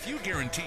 you guaranteed.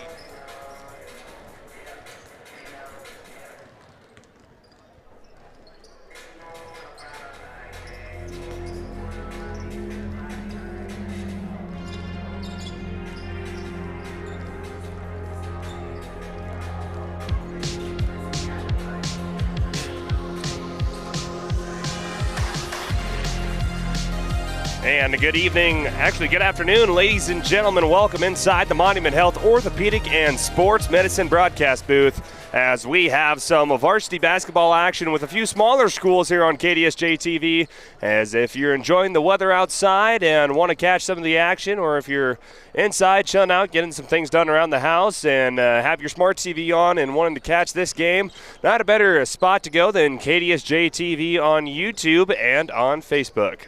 And good evening, actually good afternoon, ladies and gentlemen. Welcome inside the Monument Health Orthopedic and Sports Medicine broadcast booth as we have some varsity basketball action with a few smaller schools here on KDSJ-TV. As if you're enjoying the weather outside and want to catch some of the action, or if you're inside chilling out, getting some things done around the house and have your smart TV on and wanting to catch this game, not a better spot to go than KDSJ-TV on YouTube and on Facebook.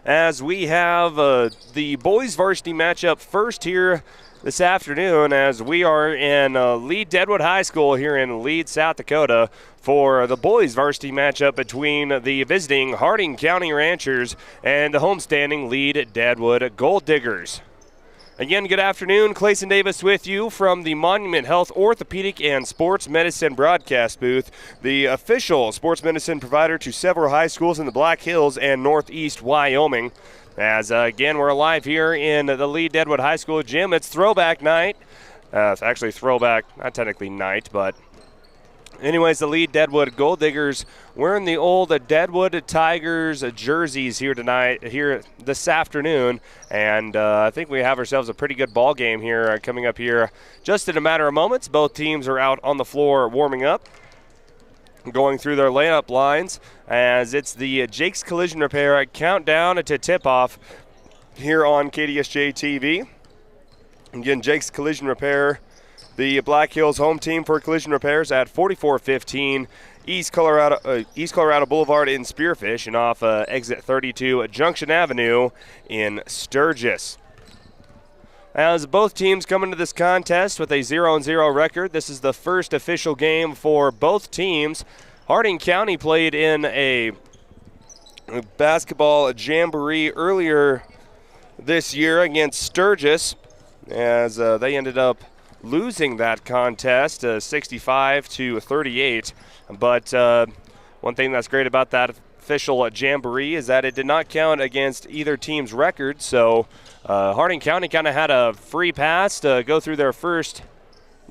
As we have the boys varsity matchup first here this afternoon, as we are in Lead-Deadwood High School here in Lead, South Dakota, for the boys varsity matchup between the visiting Harding County Ranchers and the homestanding Lead-Deadwood Golddiggers. Again, good afternoon. Clayson Davis with you from the Monument Health Orthopedic and Sports Medicine broadcast booth, the official sports medicine provider to several high schools in the Black Hills and Northeast Wyoming. As, again, we're live here in the Lead-Deadwood High School gym. It's throwback night. It's actually throwback, not technically night, but anyways, the Lead-Deadwood Golddiggers wearing the old Deadwood Tigers jerseys here this afternoon, and I think we have ourselves a pretty good ball game here coming up here just in a matter of moments. Both teams are out on the floor warming up, going through their layup lines, as it's the Jake's Collision Repair countdown to tip-off here on KDSJ-TV. Again, Jake's Collision Repair, the Black Hills home team for collision repairs at 4415 East Colorado Boulevard in Spearfish and off exit 32 Junction Avenue in Sturgis. As both teams come into this contest with a 0-0 record, this is the first official game for both teams. Harding County played in a basketball jamboree earlier this year against Sturgis, as they ended up losing that contest 65-38. But one thing that's great about that official jamboree is that it did not count against either team's record. So Harding County kind of had a free pass to go through their first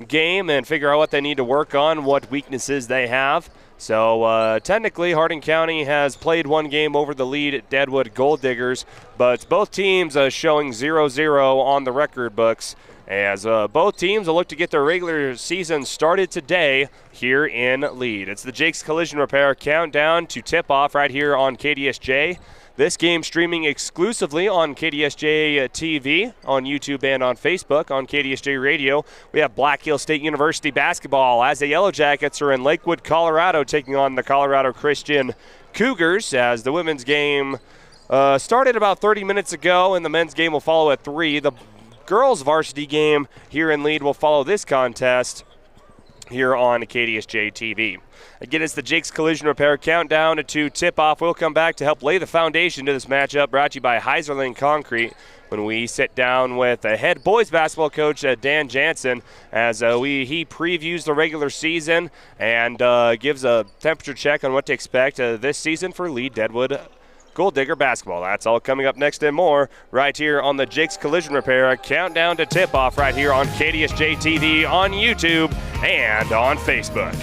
game and figure out what they need to work on, what weaknesses they have. So technically Harding County has played one game over the Lead-Deadwood Golddiggers, but both teams showing 0-0 on the record books, as both teams will look to get their regular season started today here in Lead. It's the Jake's Collision Repair countdown to tip-off right here on KDSJ. This game streaming exclusively on KDSJ-TV, on YouTube and on Facebook, on KDSJ Radio. We have Black Hills State University basketball as the Yellow Jackets are in Lakewood, Colorado, taking on the Colorado Christian Cougars, as the women's game started about 30 minutes ago, and the men's game will follow at 3. The girls varsity game here in Lead will follow this contest here on KDSJ-TV. Again, it's the Jake's Collision Repair countdown to tip-off. We'll come back to help lay the foundation to this matchup, brought to you by Heiserling Concrete, when we sit down with head boys basketball coach Dan Jansen, as he previews the regular season and gives a temperature check on what to expect this season for Lead-Deadwood Golddigger basketball. That's all coming up next and more right here on the Jake's Collision Repair countdown to tip-off right here on KDSJ-TV, on YouTube, and on Facebook.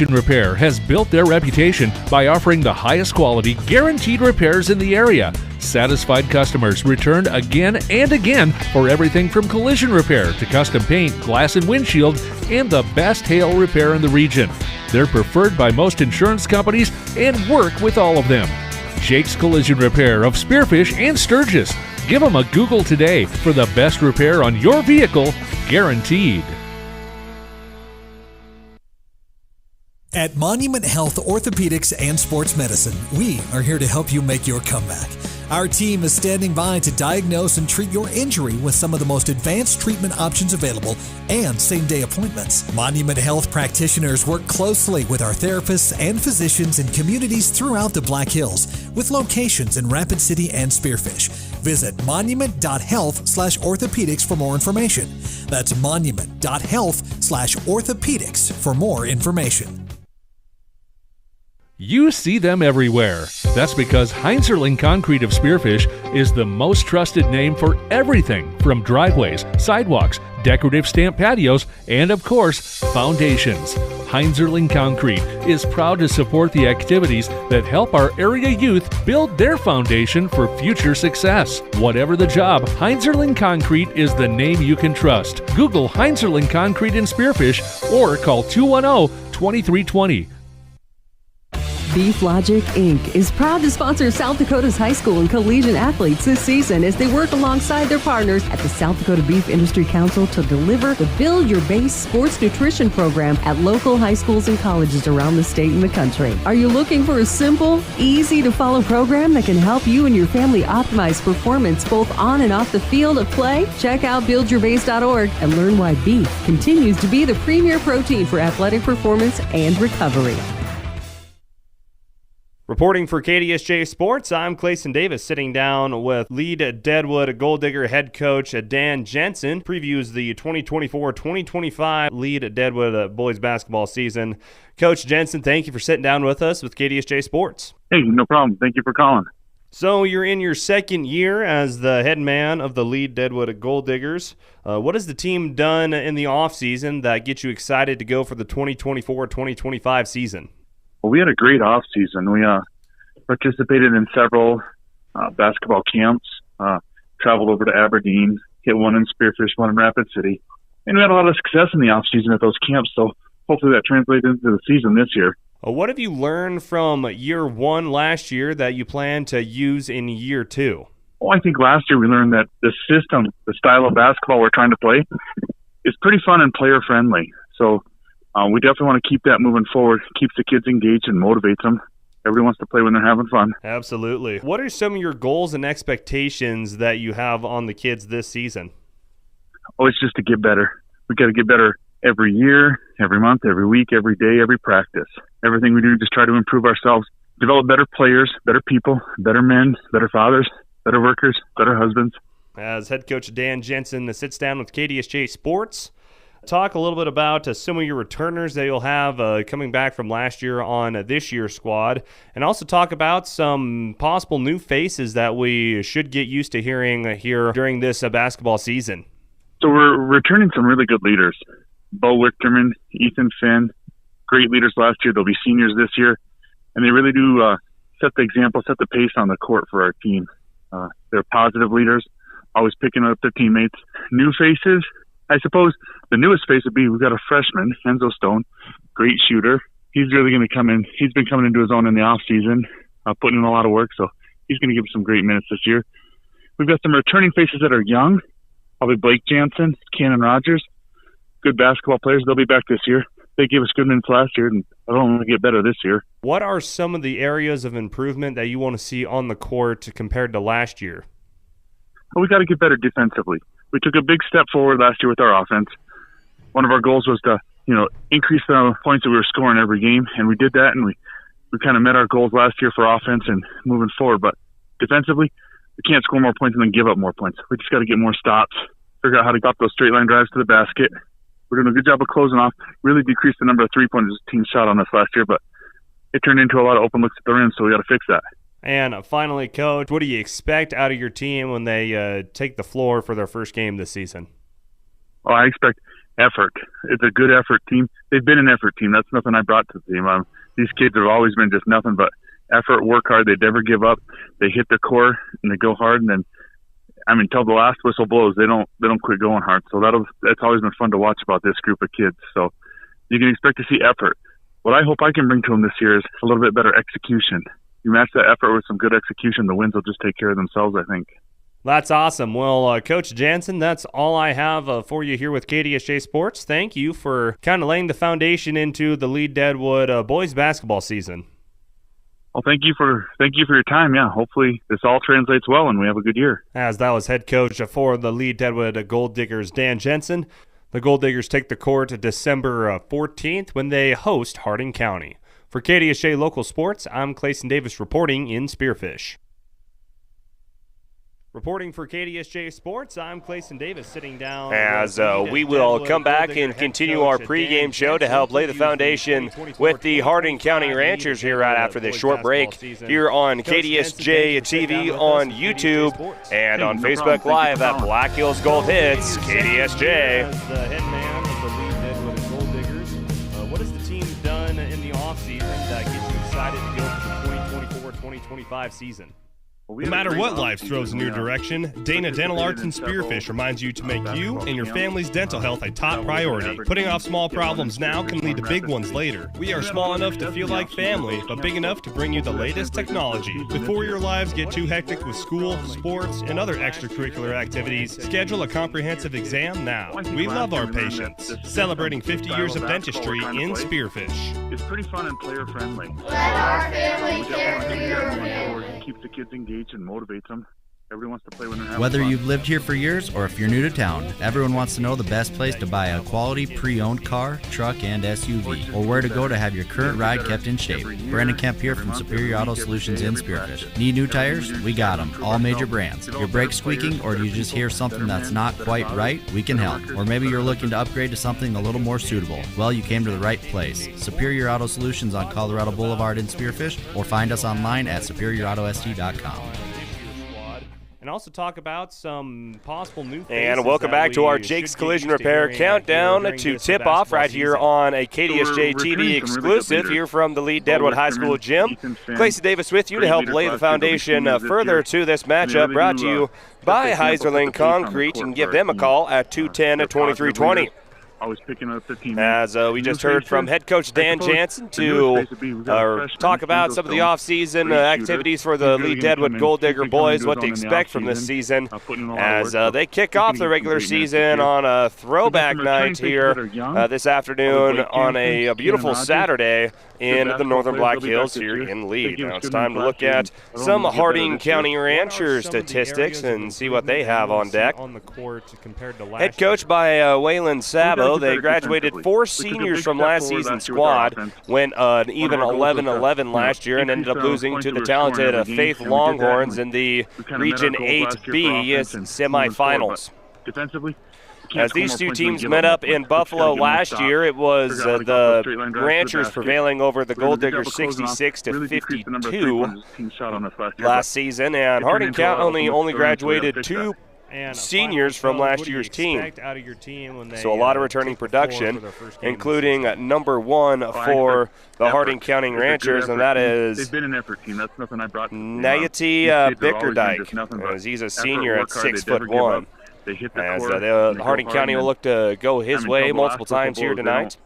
Repair has built their reputation by offering the highest quality, guaranteed repairs in the area. Satisfied customers return again and again for everything from collision repair to custom paint, glass and windshield, and the best hail repair in the region. They're preferred by most insurance companies and work with all of them. Jake's Collision Repair of Spearfish and Sturgis. Give them a Google today for the best repair on your vehicle, guaranteed. At Monument Health Orthopedics and Sports Medicine, we are here to help you make your comeback. Our team is standing by to diagnose and treat your injury with some of the most advanced treatment options available and same-day appointments. Monument Health practitioners work closely with our therapists and physicians in communities throughout the Black Hills, with locations in Rapid City and Spearfish. Visit monument.health/orthopedics for more information. That's monument.health/orthopedics for more information. You see them everywhere. That's because Heinzerling Concrete of Spearfish is the most trusted name for everything from driveways, sidewalks, decorative stamp patios, and of course, foundations. Heinzerling Concrete is proud to support the activities that help our area youth build their foundation for future success. Whatever the job, Heinzerling Concrete is the name you can trust. Google Heinzerling Concrete in Spearfish or call 210-2320. Beef Logic, Inc. is proud to sponsor South Dakota's high school and collegiate athletes this season as they work alongside their partners at the South Dakota Beef Industry Council to deliver the Build Your Base Sports Nutrition Program at local high schools and colleges around the state and the country. Are you looking for a simple, easy-to-follow program that can help you and your family optimize performance both on and off the field of play? Check out buildyourbase.org and learn why beef continues to be the premier protein for athletic performance and recovery. Reporting for KDSJ Sports, I'm Clayson Davis, sitting down with Lead-Deadwood Golddigger head coach Dan Jensen. Previews the 2024-2025 Lead-Deadwood boys basketball season. Coach Jensen, thank you for sitting down with us with KDSJ Sports. Hey, no problem. Thank you for calling. So you're in your second year as the head man of the Lead-Deadwood Golddiggers. What has the team done in the offseason that gets you excited to go for the 2024-2025 season? Well, we had a great off season. We participated in several basketball camps, traveled over to Aberdeen, hit one in Spearfish, one in Rapid City, and we had a lot of success in the off season at those camps. So hopefully that translates into the season this year. What have you learned from year one last year that you plan to use in year two? Well, I think last year we learned that the system, the style of basketball we're trying to play, is pretty fun and player friendly. So we definitely want to keep that moving forward. Keeps the kids engaged and motivates them. Everybody wants to play when they're having fun. Absolutely. What are some of your goals and expectations that you have on the kids this season? Oh, it's just to get better. We got to get better every year, every month, every week, every day, every practice. Everything we do, just try to improve ourselves, develop better players, better people, better men, better fathers, better workers, better husbands. As head coach Dan Jensen sits down with KDSJ Sports, talk a little bit about some of your returners that you'll have coming back from last year on this year's squad, and also talk about some possible new faces that we should get used to hearing here during this basketball season. So we're returning some really good leaders. Bo Wichterman, Ethan Finn, great leaders last year. They'll be seniors this year, and they really do set the example, set the pace on the court for our team. They're positive leaders, always picking up their teammates. New faces, I suppose the newest face would be we've got a freshman, Enzo Stone, great shooter. He's really going to come in. He's been coming into his own in the off season, putting in a lot of work, so he's going to give us some great minutes this year. We've got some returning faces that are young, probably Blake Jansen, Cannon Rogers, good basketball players. They'll be back this year. They gave us good minutes last year, and I don't want to get better this year. What are some of the areas of improvement that you want to see on the court compared to last year? Well, we got to get better defensively. We took a big step forward last year with our offense. One of our goals was to, increase the points that we were scoring every game, and we did that, and we kind of met our goals last year for offense and moving forward. But defensively, we can't score more points and then give up more points. We just got to get more stops, figure out how to get those straight line drives to the basket. We're doing a good job of closing off, really decreased the number of three-pointers the team shot on us last year, but it turned into a lot of open looks at the rim, so we got to fix that. And finally, Coach, what do you expect out of your team when they take the floor for their first game this season? Well, I expect effort. It's a good effort team. They've been an effort team. That's nothing I brought to the team. These kids have always been just nothing but effort, work hard. They never give up. They hit the core and they go hard. And then, until the last whistle blows, they don't quit going hard. So that's always been fun to watch about this group of kids. So you can expect to see effort. What I hope I can bring to them this year is a little bit better execution. You match that effort with some good execution, the wins will just take care of themselves, I think. That's awesome. Well, Coach Jansen, that's all I have for you here with KDSJ Sports. Thank you for kind of laying the foundation into the Lead-Deadwood boys basketball season. Well, thank you for your time. Yeah, hopefully this all translates well and we have a good year. As that was head coach for the Lead-Deadwood Golddiggers, Dan Jensen. The Golddiggers take the court December 14th when they host Hardin County. For KDSJ Local Sports, I'm Clayson Davis reporting in Spearfish. Reporting for KDSJ Sports, I'm Clayson Davis, sitting down. As we will come back and continue our pregame show to help lay the foundation with the Hardin County Ranchers here right after this short break here on KDSJ-TV on YouTube and on Facebook Live at Black Hills Gold Hits, KDSJ. As the head man of the Lead-Deadwood Golddiggers, what has the team done in the offseason that gets you excited to go for the 2024-2025 season? No matter what life throws in your direction, Dana Dental Arts and Spearfish reminds you to make you and your family's dental health a top priority. Putting off small problems now can lead to big ones later. We are small enough to feel like family, but big enough to bring you the latest technology. Before your lives get too hectic with school, sports, and other extracurricular activities, schedule a comprehensive exam now. We love our patients. Celebrating 50 years of dentistry in Spearfish. It's pretty fun and player friendly. Let our family care for your family. Keeps the kids engaged and motivates them. Everybody wants to play when they're having Whether fun. you've lived here for years or if you're new to town, everyone wants to know the best place to buy a quality pre-owned car, truck, and SUV, or where to go to have your current ride kept in shape. Brandon Kemp here from Superior Auto Solutions in Spearfish. Need new tires? We got them. All major brands. Your brakes squeaking, or do you just hear something that's not quite right? We can help. Or maybe you're looking to upgrade to something a little more suitable. Well, you came to the right place. Superior Auto Solutions on Colorado Boulevard in Spearfish, or find us online at superiorautost.com. And also talk about some possible new faces. And welcome back to our Jake's Collision Repair countdown to tip off right here on a KDSJ-TV exclusive here from the Lead-Deadwood High School gym. Clayson Davis with you to help lay the foundation further to this matchup, brought to you by Heiserling Concrete. You can give them a call at 210-2320. Always picking up the team. As we just heard from head coach Dan Jansen to talk about some of the off-season activities for the Lead-Deadwood Gold Digger boys, what to expect from this season as they kick off the regular season on a throwback night here this afternoon on a beautiful Saturday in the Northern Black Hills here in Lead. Now it's time to look at some Hardin County Ranchers statistics and see what they have on deck. Head coach by Waylon Sabo. They graduated 4 seniors from last season's squad, went an even 11-11 last year, and ended up losing to the talented Faith Longhorns in the Region 8B semifinals. Defensively, as these two teams met up in Buffalo last year, it was the Ranchers prevailing over the Gold Diggers 66-52 last season, and Hardin County only graduated 2 seniors from last year's team. So a lot of returning production, including number 1 for the Hardin County Ranchers, and that is Nayati Bickerdike, as he's a senior at 6'1". As Hardin County will look to go his way multiple times here tonight.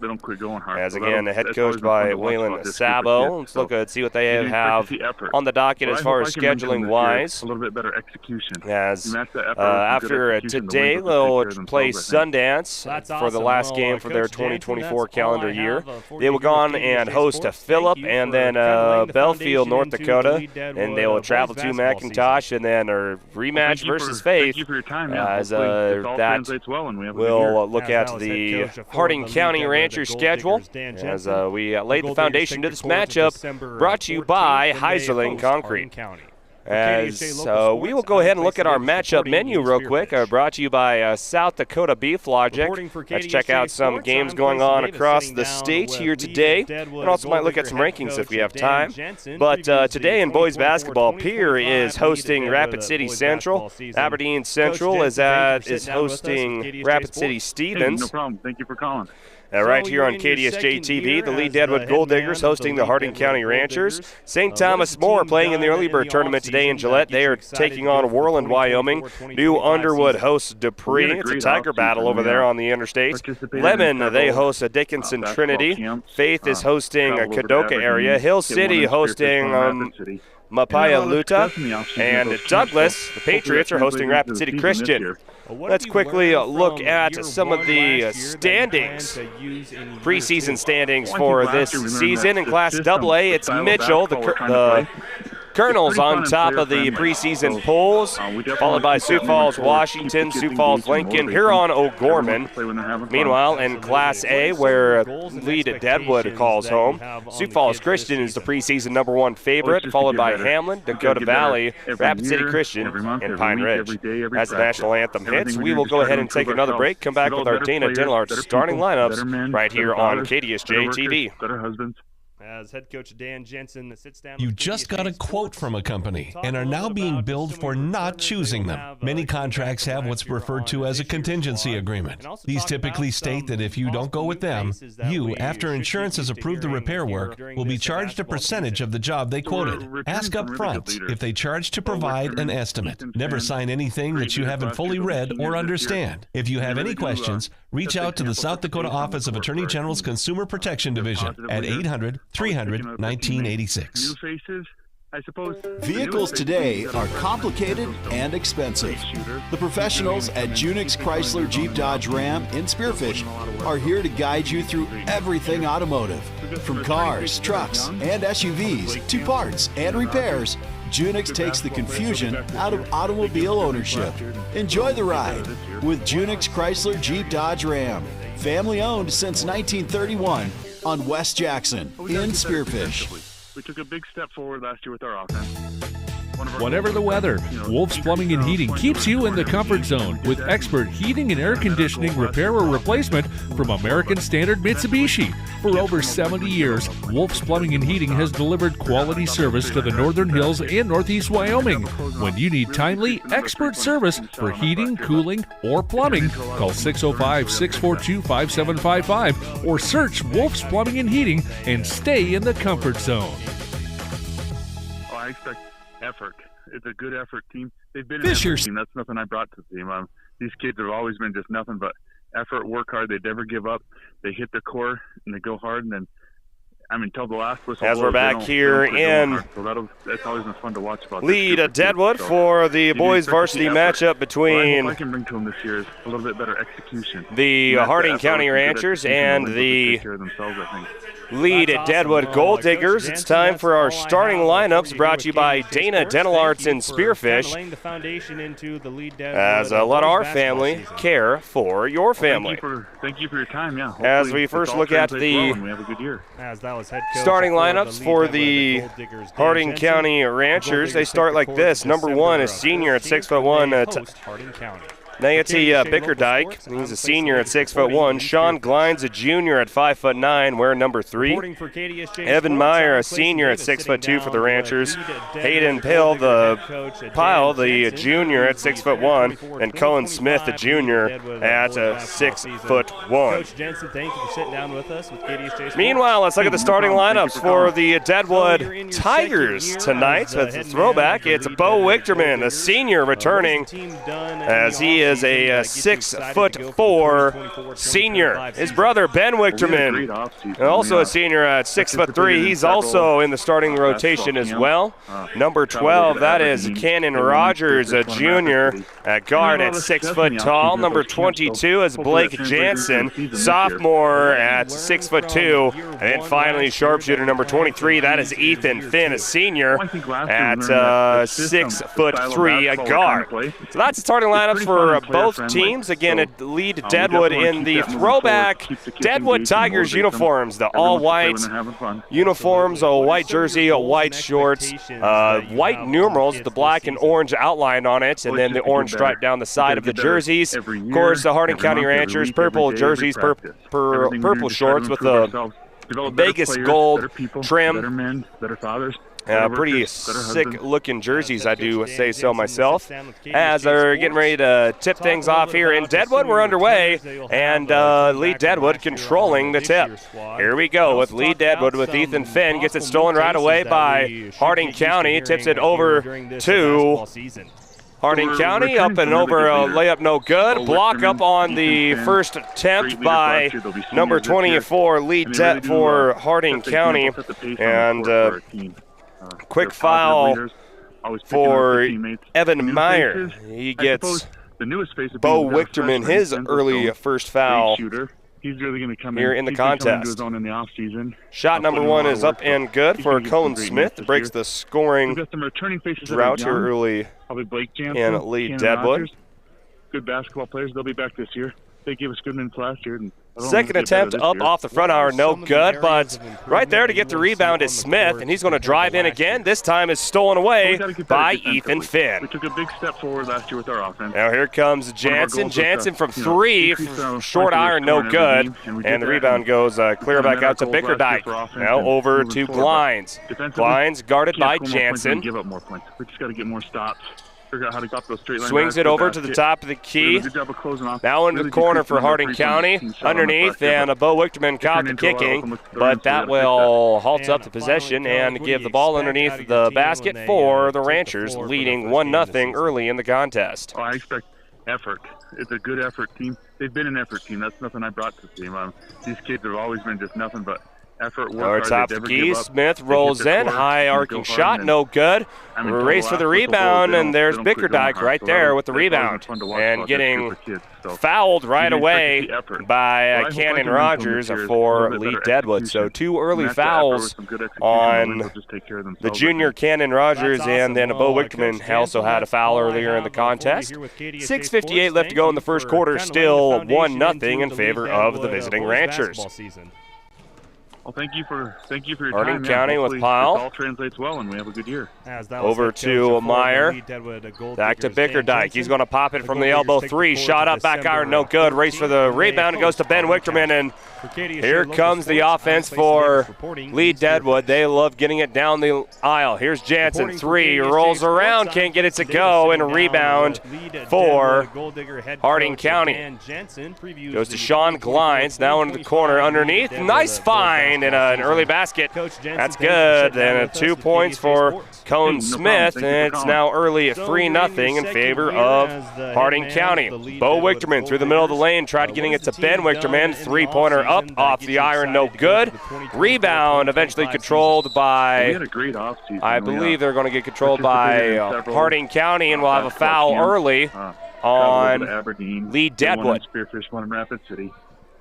As again, the head coach by Waylon Sabo. Let's look at see what they have on the docket as far as scheduling wise. A little bit better execution. As after today, they'll play Sundance for the last game for their 2024 calendar year. They will go on and host Phillip and then Belfield, North Dakota, and they will travel to McIntosh and then a rematch versus Faith. As that we'll look at the Hardin County Ranchers schedule as we laid the foundation to this matchup, brought to you by Heiserling Concrete. As we will go ahead and look at our matchup menu real quick, brought to you by South Dakota Beef Logic. Let's check out some games going on across the state here today, and also might look at some rankings if we have time. But today in boys basketball, Pierre is hosting Rapid City Central. Aberdeen Central is hosting Rapid City Stevens. No problem. Thank you for calling. Right here on KDSJ-TV, the Lead-Deadwood Golddiggers hosting the Hardin County Ranchers. St. Thomas More playing in the early bird tournament today in Gillette. They are taking on Worland, Wyoming. New Underwood hosts Dupree. It's a tiger battle over there on the interstates. Lemon, they host a Dickinson Trinity. Faith is hosting a Kadoka area. Hill City hosting Mapaya Luta. And Douglas, the Patriots, are hosting Rapid City Christian. Let's quickly look at some of the standings, preseason standings for this season. In Class AA, it's Mitchell, the Colonels on top of the preseason polls, followed by Sioux Falls, Washington, Sioux Falls, Lincoln, Huron, O'Gorman. Meanwhile, in Class A, where Lead-Deadwood calls home, Sioux Falls Christian is the preseason #1 favorite, followed by Hamlin, Dakota Valley, Rapid City Christian, and Pine Ridge. As the national anthem hits, we will go ahead and take another break. Come back with our Dana Denlart's starting lineups right here on KDSJ-TV. As head coach Dan Jensen sits down. You just got a quote from a company and are now being billed for not choosing them. Many contracts have what's referred to as a contingency agreement. These typically state that if you don't go with them, you, after insurance has approved the repair work, will be charged a percentage of the job they quoted. Ask up front if they charge to provide an estimate. Never sign anything that you haven't fully read or understand. If you have any questions, reach out to the South Dakota Office of Attorney General's Consumer Protection Division at 800-300-1986. Vehicles today are complicated and expensive. The professionals at Junix Chrysler Jeep Dodge Ram in Spearfish are here to guide you through everything automotive. From cars, trucks, and SUVs to parts and repairs, Junix takes the confusion out of automobile ownership. Enjoy the ride with Junix Chrysler Jeep Dodge Ram. Family owned since 1931 on West Jackson in Spearfish. We took a big step forward last year with our offense. Whatever the weather, Wolf's Plumbing and Heating keeps you in the comfort zone with expert heating and air conditioning repair or replacement from American Standard Mitsubishi. For over 70 years, Wolf's Plumbing and Heating has delivered quality service to the Northern Hills and Northeast Wyoming. When you need timely, expert service for heating, cooling, or plumbing, call 605-642-5755 or search Wolf's Plumbing and Heating and stay in the comfort zone. I expect effort. It's a good effort team. They've been an effort team. That's nothing I brought to the team. These kids have always been just nothing but effort, work hard. They never give up. They hit the core and they go hard. And then, until the last whistle. As we're back here in that's always been fun to watch about Lead-Deadwood for the boys varsity matchup between what I can bring to them this year is a little bit better execution. The Harding County Ranchers and the Lead-Deadwood Golddiggers. It's time for our starting lineups brought to you by Dana Dental Arts in Spearfish, as let our family care for your family. Thank you for your time. Yeah. As we first look at the starting lineups for the Harding County Ranchers, they start like this. Number 1 is senior at 6'1". Nayati Bickerdike, he's a senior at 6'1". Sean Glines, a junior at 5'9", wearing number 3. Evan Meyer, a senior at 6'2" for the Ranchers. Hayden Pill, the junior at 6'1", and Cohen Smith, the junior at 6'1". Meanwhile, let's look at the starting lineups for the Deadwood Tigers tonight. With the throwback, it's Bo Wichterman, a senior, returning, as he is a 6'4" senior. His brother Ben Wichterman, also a senior at 6'3". He's also in the starting rotation as well. Number 12, that is Cannon Rogers, a junior at guard at 6 foot tall. Number 22 is Blake Jansen, sophomore at 6'2". And then finally, sharpshooter number 23, that is Ethan Finn, a senior at 6'3", a guard. So that's the starting lineups for both teams. Again, at Lead-Deadwood in the throwback Deadwood Tigers uniforms, the all-white uniforms, a white jersey, a white shorts, white numerals, the black and orange outline on it, and then the orange stripe down the side of the jerseys. Of course, the Harding County Ranchers, purple jerseys, purple shorts with the Vegas gold trim. Pretty sick-looking jerseys, I do say so myself. As they're getting ready to tip things off here in Deadwood, we're underway, and Lead-Deadwood controlling the tip. Here we go with Lead-Deadwood with Ethan Finn. Gets it stolen right away by Harding County. Tips it over to Harding County, up and over, a layup no good. Block up on the first attempt by number 24, Lead-Dead for Harding County. And quick foul for Evan Meyer. He gets Bo Wichterman his early first foul He's really going to come here in the contest. His own in the off season. Shot number one is up and good for Cohen Smith. Breaks the scoring drought here early probably Blake Jansen, in Lead-Deadwood. Good basketball players. They'll be back this year. They gave us good minutes last year. And second attempt up off the front iron, no good, but right there to get the rebound is Smith, and he's going to drive in again. This time is stolen away by Ethan Finn. We took a big step forward last year with our offense. Now here comes Jansen. Jansen from three, short iron, no good, and the rebound goes clear back out to Bickerdike. Now over to Glines. Glines guarded by Jansen. Give up more points. We just got to get more stops. Figure out how to stop those straight line. Swings it over to the top of the key. Now into the corner for Harding County. Underneath, and Bo Wichterman caught the kicking, but that will halt up the possession and give the ball underneath the basket for the Ranchers, leading 1-0 early in the contest. I expect effort. It's a good effort team. They've been an effort team. That's nothing I brought to the team. These kids have always been just nothing but effort, work. Over top the key, Smith rolls in, high arcing shot, no good. Race for the rebound, and there's Bickerdike right there with the rebound. And getting fouled right away by Cannon Rogers for Lead-Deadwood. So 2 early fouls on the junior Cannon Rogers, and then Bo Wichterman also had a foul earlier in the contest. 6:58 left to go in the first quarter, still 1-0 in favor of the visiting Ranchers. Well, thank you for your Harding time. County with Hopefully Pyle. This all translates well, and we have a good year. Over to Meyer. Back to Bickerdike. He's going to pop it from the elbow three. Shot up, back iron, no good. Race for the rebound. It goes to Ben Wichterman, and here comes the offense for Lead-Deadwood. They love getting it down the aisle. Here's Jansen, three, rolls around, can't get it to go, and a rebound for Harding County. Goes to Sean Glines, now into the corner underneath. Nice find and an early basket. That's good, and 2 points for Cone Smith, and it's now early at 3-0 in favor of Harding County. Bo Wichterman through the middle of the lane, tried getting it to Ben Wichterman. Three-pointer up off the iron, no good. Rebound eventually controlled by, I believe they're going to get controlled by Harding County, and we'll have a foul early on Lead-Deadwood. Spearfish won in Rapid City.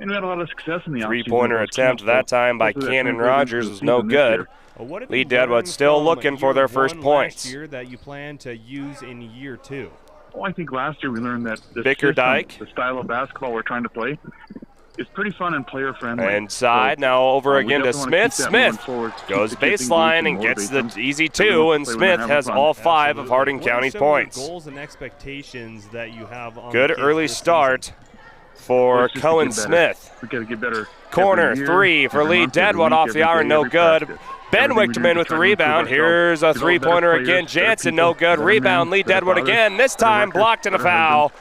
And we had a lot of success in the three-pointer attempt that time by Cannon Rogers was no good. Lead-Deadwood still looking for their first points. That you plan to use in year 2. Well, I think last year we learned that Bickerdike, the style of basketball we're trying to play, is pretty fun and player-friendly. Inside, now over again to Smith. Smith goes baseline and gets the easy 2, and Smith has all 5 of Harding County's points. Goals and expectations that you have on good early start for Cohen Smith. We got to get better. Corner 3 for Lead-Deadwood off the iron, no good. Ben Wichterman with the rebound. Here's a three-pointer again. Jansen, no good. Rebound, Lead-Deadwood again. This time blocked in a foul.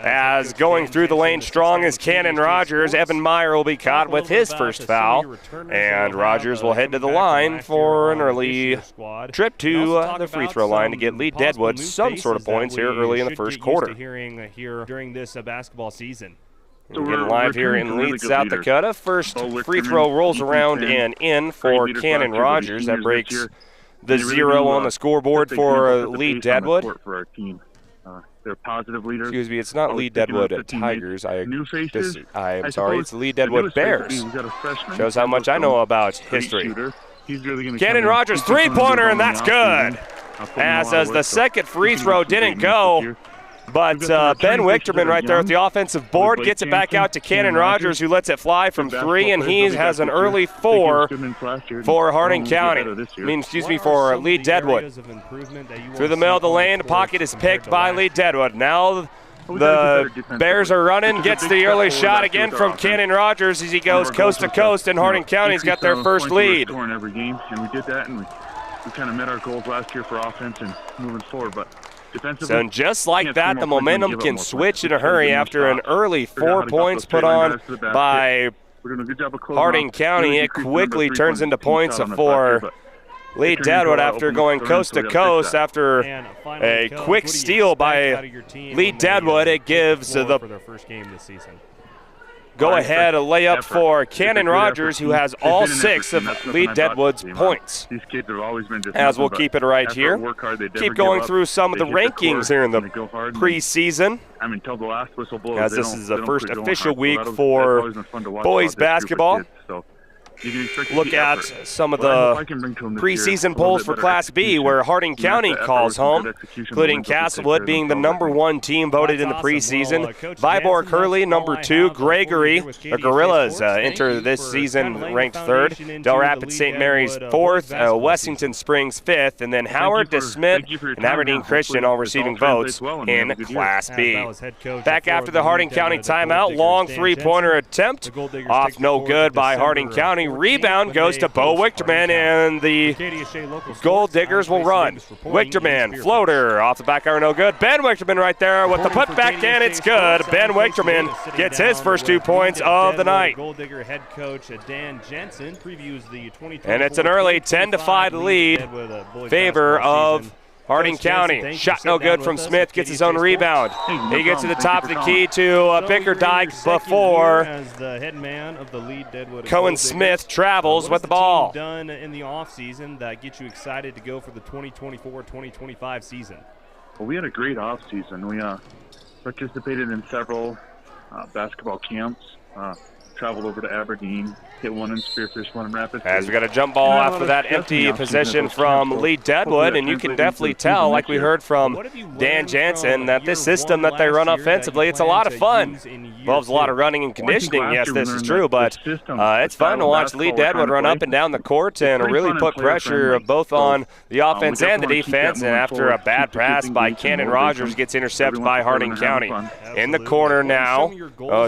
As going through the lane strong is Cannon Rogers. Evan Meyer will be caught with his first foul. And Rogers will head to the line for an early trip to the free throw line to get Lead-Deadwood some sort of points here early in the first quarter. During this basketball season. So getting live here in Leeds, South Dakota. First free throw rolls around and in for Cannon Rogers. That breaks the 0 on the scoreboard for Lead-Deadwood. They're positive leaders. Excuse me, it's not Lead-Deadwood Tigers. I'm sorry, it's Lead-Deadwood Bears. Shows how much I know about history. Cannon Rogers, three-pointer, and that's good. As the second free throw didn't go. But Ben Wichterman right there with the offensive board gets it back out to Cannon Rogers, who lets it fly from 3, and he has an early 4 for Harding County. For Lead-Deadwood. Through the middle of the lane, the pocket is picked by Lead-Deadwood. Now the Bears are running, gets the early shot again from Cannon Rogers as he goes coast to coast, and Harding County's got their first lead. Every game, and we did that, and we kind of met our goals last year for offense and moving forward, but so just like that, the momentum can switch in a hurry after an early 4 points put on by Harding County. It quickly turns into points for Lead-Deadwood after going coast to coast. After a quick steal by Lead-Deadwood, it gives the go ahead a layup for Cannon Rogers, who has all 6 of Lead-Deadwood's points. These kids have always been just as we'll keep it right here. Keep going through some of the rankings here in the preseason. I mean, till the last whistle blows, as this is the first official week for boys basketball. Look at some of the preseason polls for Class B, where Harding County calls home, including Castlewood being the #1 team voted in the preseason. Viborg Hurley, #2. Gregory, the Gorillas, enter this season ranked 3rd. Del Rapids St. Mary's 4th. Wessington Springs 5th. And then Howard, DeSmit, and Aberdeen Christian all receiving votes in Class B. Back after the Harding County timeout, long three-pointer attempt. Off no good by Harding County. Rebound goes to Bo Wichterman, and the Gold Diggers will run. Wichterman, floater, off the back iron, no good. Ben Wichterman right there with the putback, and it's good. Ben Wichterman gets his first 2 points of the night. Gold Digger head coach Dan Jensen previews the 2024. And it's an early 10-5 lead in favor of Harding County. Shot no good from Smith, gets his own rebound. He gets to the top of the key to Bickerdike before Cohen Smith travels with the ball. Done in the offseason that gets you excited to go for the 2024-2025 season? Well, we had a great offseason. We participated in several basketball camps, traveled over to Aberdeen, hit one in Spearfish, one in Rapids. As we got a jump ball after that empty possession from Lead-Deadwood, and you can definitely tell, like we heard from Dan Jansen, that this system that they run offensively, it's a lot of fun. Involves a lot of running and conditioning, yes, this is true, but it's fun to watch Lead-Deadwood run up and down the court and really put pressure both on the offense and the defense, and after a bad pass by Cannon Rogers gets intercepted by Harding County. In the corner now,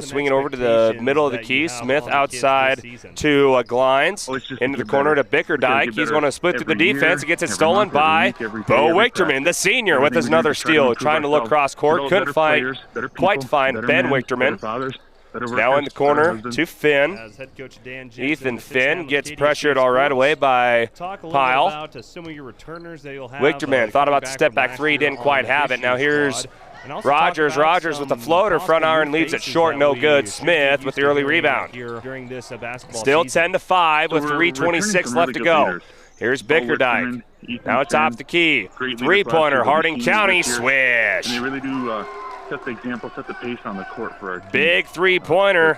swinging over to the middle of the key, Smith outside to Glines, into the corner to Bickerdike. He's going to split through the defense. He gets it stolen by Bo Wichterman, the senior, with his another steal, trying to look cross court. Couldn't quite find Ben Wichterman. Now in the corner to Finn. Ethan Finn gets pressured all right away by Pyle. Wichterman thought about the step back three, didn't quite have it. Now here's Rogers with the floater, front iron, leaves it short, no good. Smith with the early rebound. Still 10-5 with 3:26 left to go. Here's Bickerdike. Now atop the key. Three-pointer, Harding County, swish. They really do set the example, set the pace on the court for our team. Big three-pointer,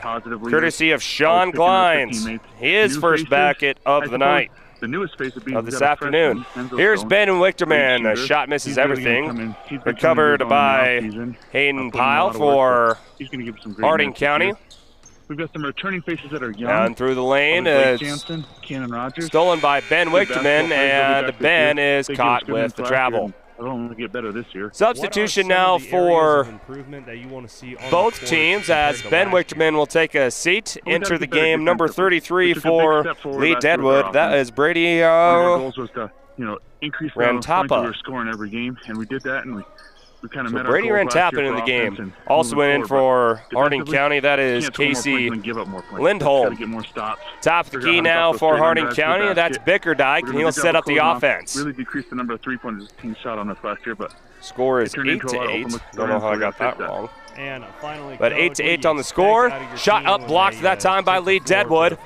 courtesy of Sean Glines. His first bucket of the night. The newest face of this afternoon. Here's Ben Wichterman. A shot misses everything. Recovered by Hayden Pyle for Harding County. We've got some returning faces that are young. Down through the lane. Jansen, Cannon Rogers. Stolen by Ben Wichterman, and Ben is caught with the travel. Get better this year. Substitution now for both teams, as Ben Wichterman will take a seat, enter the game. Number 33 for Lead-Deadwood. That is Brady our goals was to, increase the points we Rantapa. were scoring every game, and we did that, and we kind of met Brady our goals last Rantapa year in the for game. offense. Also went in for Harding County. That is Casey Lindholm. Top of the key now for Harding County. That's Bickerdike, and he'll set up the offense. Really decreased the number of three-pointers the team shot on us last year, but score is 8-8. Don't know how I got that wrong. And finally, but 8-8 on the score. Shot up, blocked that time by Lead-Deadwood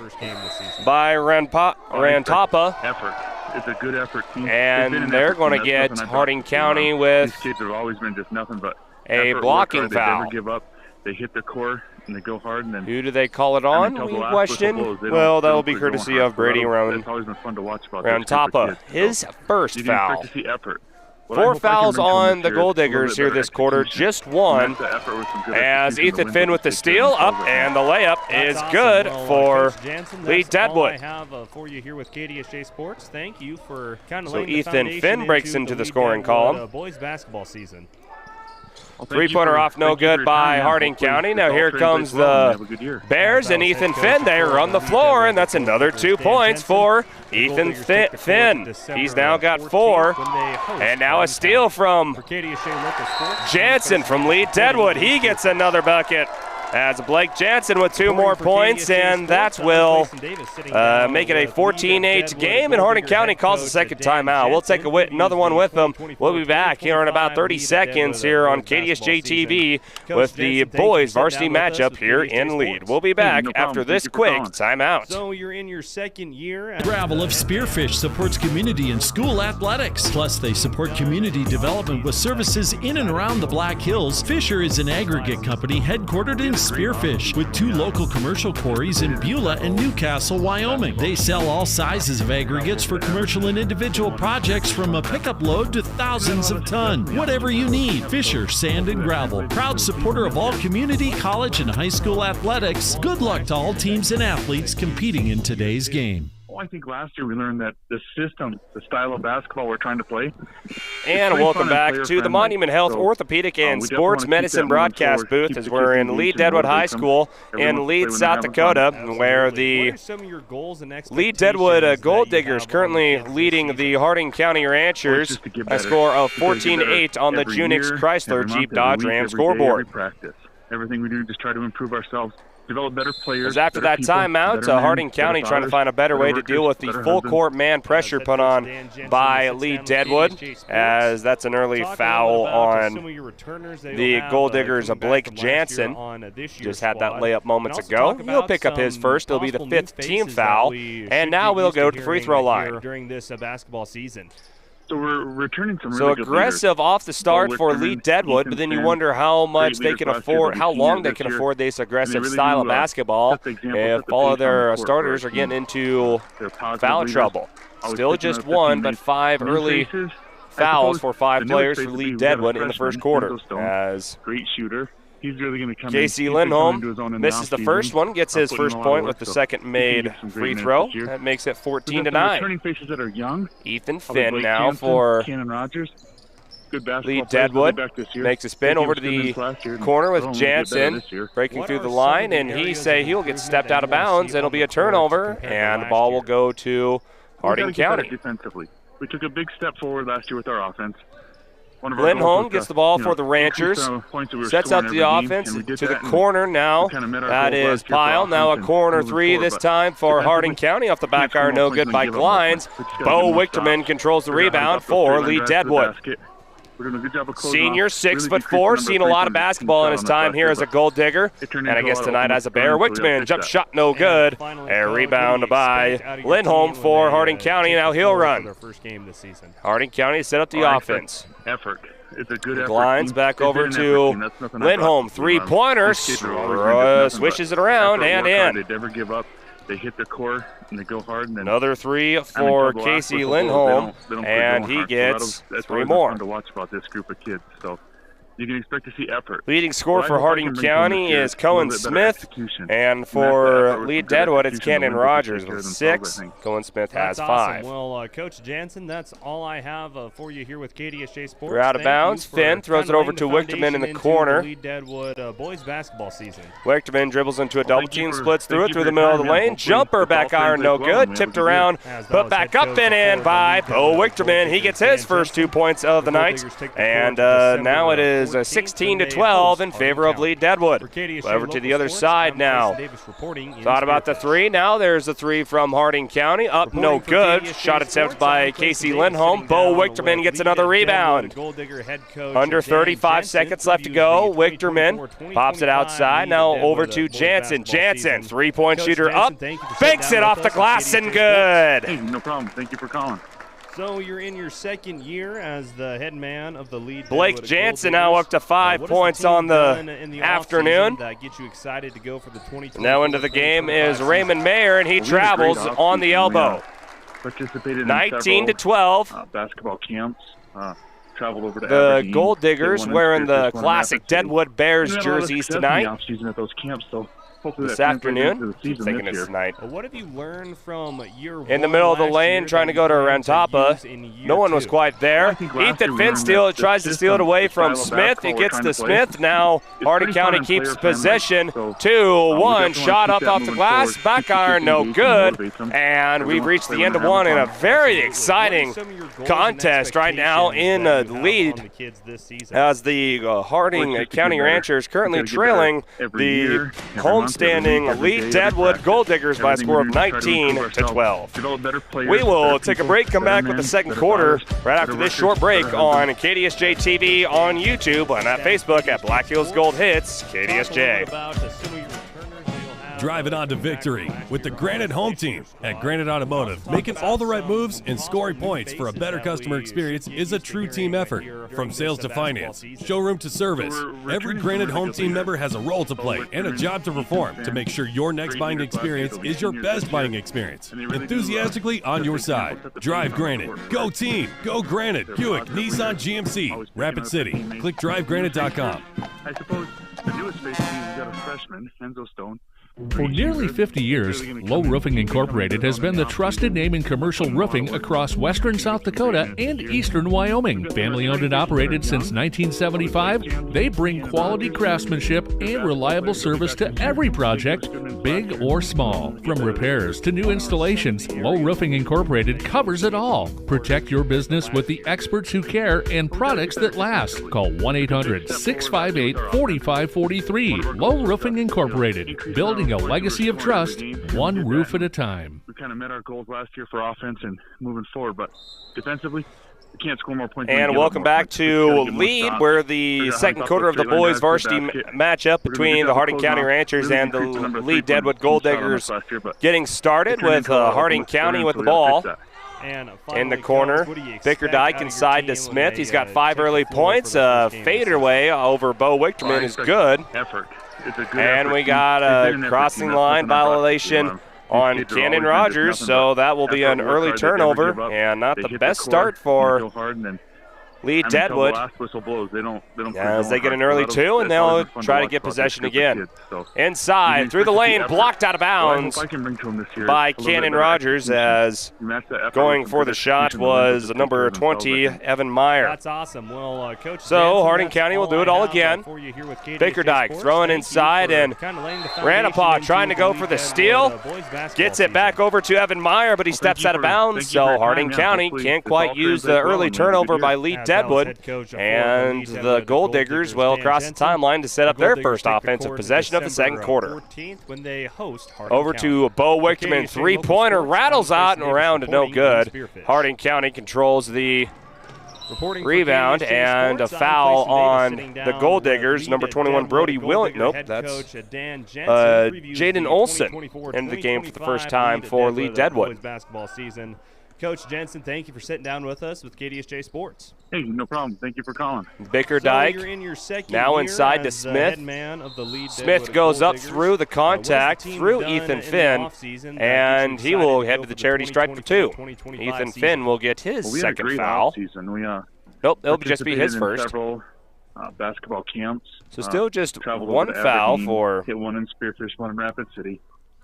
by Rantapa. Effort. It's a good effort team. And they're going to get Harding County with these kids have always been just nothing but a blocking They foul. never give up. They hit the core and they go hard. And then who do they call it on? We question. Well, that'll be courtesy of Brady Rantapa. His first foul. To see effort. 4 fouls on the Gold Diggers here this quarter, just one, as Ethan Finn with the steal, up, and the layup is good for Lead-Deadwood. I have for you here with KDSJ Sports. Thank you for kind of so Ethan Finn breaks into the scoring column. Boys basketball season. Three-pointer off, no good by Harding County. Now here comes the Bears and Ethan Finn. They run the floor, and that's another 2 points for Ethan Finn. He's now got 4, and now a steal from Jansen from Lead-Deadwood. He gets another bucket. as Blake Jansen with 2 more points, and that will make it a 14-8 game, and Hardin County calls a second timeout. We'll take another one with them. We'll be back here in about 30 seconds here on KDSJ-TV with the boys varsity matchup here in Lead. We'll be back after this quick timeout. So you're in your second year. Gravel of Spearfish supports community and school athletics. Plus, they support community development with services in and around the Black Hills. Fisher is an aggregate company headquartered in Spearfish with 2 local commercial quarries in Beulah and Newcastle, Wyoming. They sell all sizes of aggregates for commercial and individual projects from a pickup load to thousands of tons. Whatever you need, Fisher Sand and Gravel. Proud supporter of all community, college, and high school athletics. Good luck to all teams and athletes competing in today's game. I think last year we learned that the system, the style of basketball we're trying to play. And welcome back to the Monument Health Orthopedic and Sports Medicine broadcast booth as we're in Lead-Deadwood High School in Lead, South Dakota, where the Lead-Deadwood Golddiggers currently leading the Hardin County Ranchers a score of 14-8 on the Junix Chrysler Jeep Dodge Ram scoreboard. Everything we do, just try to improve ourselves. Develop better players. As after that timeout, Hardin County trying to find a better way to deal with the full court man pressure put on by Lead-Deadwood, as that's an early foul on the Golddiggers of Blake Jansen. Just had that layup moments ago. He'll pick up his first. It'll be the 5th team foul, and now we'll go to the free throw line. During this basketball season. So we're returning some really good aggressive off the start for Lead-Deadwood, but then you wonder how much they can afford, how long they can afford this aggressive style of basketball if all of their starters are getting into foul trouble. Still just 1, but 5 early fouls for 5 players for Lead-Deadwood in the first quarter. As great shooter. He's really going to come Casey Lindholm misses the first one, gets his first point with the second made free throw. That makes it 14-9. Ethan Finn now for Lead-Deadwood makes a spin over to the corner with Jansen breaking through the line, and he'll get stepped out of bounds, and it'll be a turnover, and the ball will go to Hardin County. We took a big step forward last year with our offense. Lindholm gets the ball for the Ranchers, sets up the offense to the corner now. That is Pyle. Now a corner 3 this time for Hardin County off the back iron, no good by Glines. Bo Wichterman controls the rebound for Lead-Deadwood. Senior, 6'4", seen a lot of basketball in his time here as a gold digger, and I guess tonight as a Bear. Wichterman, jump shot, no good. A rebound by Lindholm for Hardin County. Now he'll run. Hardin County set up the offense. It's a good effort. Glines back over to Lindholm. 3-pointer, swishes it around and in. They never give up. They hit the core and they go hard. And then another 3 for Casey Lindholm, and he gets 3 more. That's to watch about this group of kids. So you can expect to see effort. Leading scorer for Hardin County is Cohen Smith, and for Lead-Deadwood it's Cannon Rogers with 6. Cohen Smith has 5. Awesome. Well, Coach Jansen, that's all I have for you here with KDSJ Sports. We're out of bounds. Finn throws it over to Wichterman in the corner. Lead-Deadwood boys basketball season. Wichterman dribbles into a double team, splits through the middle of the lane. Jumper back iron, no good. Tipped around, put back up and in by Bo Wichterman. He gets his first 2 points of the night, and now it is 16-12 in favor of Lead-Deadwood. Over to the other side now. Thought about the 3. Now there's a 3 from Hardin County. Up, no good. Shot attempt by Casey Lindholm. Bo Wichterman gets another rebound. Under 35 seconds left to go. Wichterman pops it outside. Now over to Jansen. Jansen, 3-point shooter up. Fakes it off the glass and good. Hey, no problem. Thank you for calling. So you're in your second year as the head man of the Lead. Blake Jansen now up to 5 points on the afternoon. That gets you excited to go for the 2020. Now into the game is Raymond Mayer, and he travels on the elbow. Participated in 19-12. Basketball camps. Traveled over to the Golddiggers wearing the classic Deadwood Bears jerseys tonight. Off-season at those camps, so this afternoon. Keep thinking it's tonight. What have you learned from year one? In the middle of the lane, trying to go to Rantapa. No one was quite there. Ethan Finn tries to steal it away from Smith. He gets to Smith. Now Hardin County keeps possession. 2-1 shot up off the glass. Back iron, no good. And we've reached the end of one in a very exciting contest right now in the lead, as the Hardin County Ranchers currently trailing the homestanding Lead-Deadwood Golddiggers by a score of 19-12. We will take a break, come back with the second quarter right after this short break on KDSJ-TV on YouTube and at Facebook at Black Hills Gold Hits KDSJ. Drive it on to victory with the Granite Home Team at Granite Automotive. Making all the right moves and scoring points for a better customer experience is a true team effort. From sales to finance, showroom to service, every Granite Home Team member has a role to play and a job to perform to make sure your next buying experience is your best buying experience. Enthusiastically on your side. Drive Granite. Go team. Go Granite. Buick, Nissan, GMC. Rapid City. Click drivegranite.com. I suppose the newest face he's got a freshman, Enzo Stone. For nearly 50 years, Low Roofing Incorporated has been the trusted name in commercial roofing across western South Dakota and eastern Wyoming. Family owned and operated since 1975, they bring quality craftsmanship and reliable service to every project, big or small. From repairs to new installations, Low Roofing Incorporated covers it all. Protect your business with the experts who care and products that last. Call 1-800-658-4543. Low Roofing Incorporated, building a legacy of trust, one roof at a time. We kind of met our goals last year for offense and moving forward, but defensively, we can't score more points. And welcome back to Lead, where the second quarter of the boys varsity matchup between the Hardin County Ranchers and the Lead-Deadwood Golddiggers getting started with Hardin County with the ball. In the corner, Bickerdike inside to Smith. He's got 5 early points. Fadeaway over Bo Wichterman is good. And we got a crossing line violation on Cannon Rogers, so that will be an early turnover, and not the best start for Lead-Deadwood. As they get an early 2, and they'll try to get possession again. Inside, through the lane, blocked out of bounds by Cannon Rogers, as going for the shot was number 20, Evan Meyer. That's awesome. Well, Coach, so Hardin County will do it all again. Bickerdike throwing inside, and Ranapaw trying to go for the steal. Gets it back over to Evan Meyer, but he steps out of bounds, so Hardin County can't quite use the early turnover by Lead-Deadwood. And the Golddiggers will cross the timeline to set up their first offensive possession of the second quarter. Over to Bo Wichterman, three-pointer, rattles out and around to no good. Hardin County controls the rebound, and a foul on the Golddiggers. Number 21, Brody Willing. Nope, that's Jaden Olson into the game for the first time for Lead-Deadwood. Coach Jensen, thank you for sitting down with us with KDSJ Sports. Hey, no problem. Thank you for calling. Bickerdike now inside to Smith. Smith goes up through the contact, through Ethan Finn, and he will head to the charity stripe for 2. Ethan Finn will get his second foul. Nope, it'll just be his first. Several basketball camps. So still just one foul for hit one in Spearfish, one in Rapid City.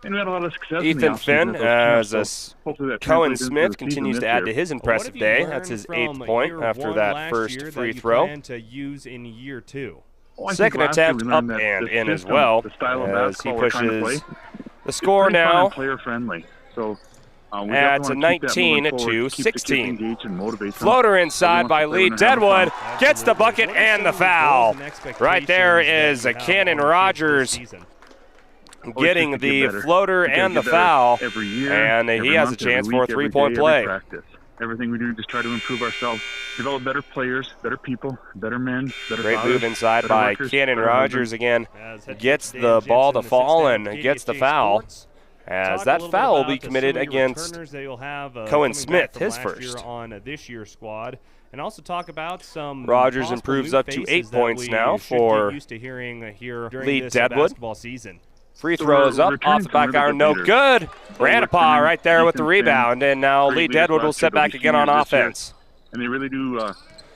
And we had a lot of success. Ethan Finn, as Cohen Smith continues to add to his impressive day. That's his 8th point after that first free throw. Second attempt up and in as well, as he pushes the score now at 19-16. Floater inside by Lead-Deadwood, gets the bucket and the foul. Right there is Cannon Rogers getting the floater and the foul, and he has a chance for a 3-point play. Everything we do, just try to improve ourselves, develop better players, better people, better men, better Great fathers, move inside better by workers, Cannon Rogers again. Gets the ball to fall and gets the foul, as that foul will be committed against Cohen Smith, his first. On this year's squad. And also talk about some Rogers improves up to 8 points now for Lead-Deadwood. Free throws up off the back iron, no good. Ranapaw right there with the rebound, and now Lead-Deadwood will set back again on offense. And they really do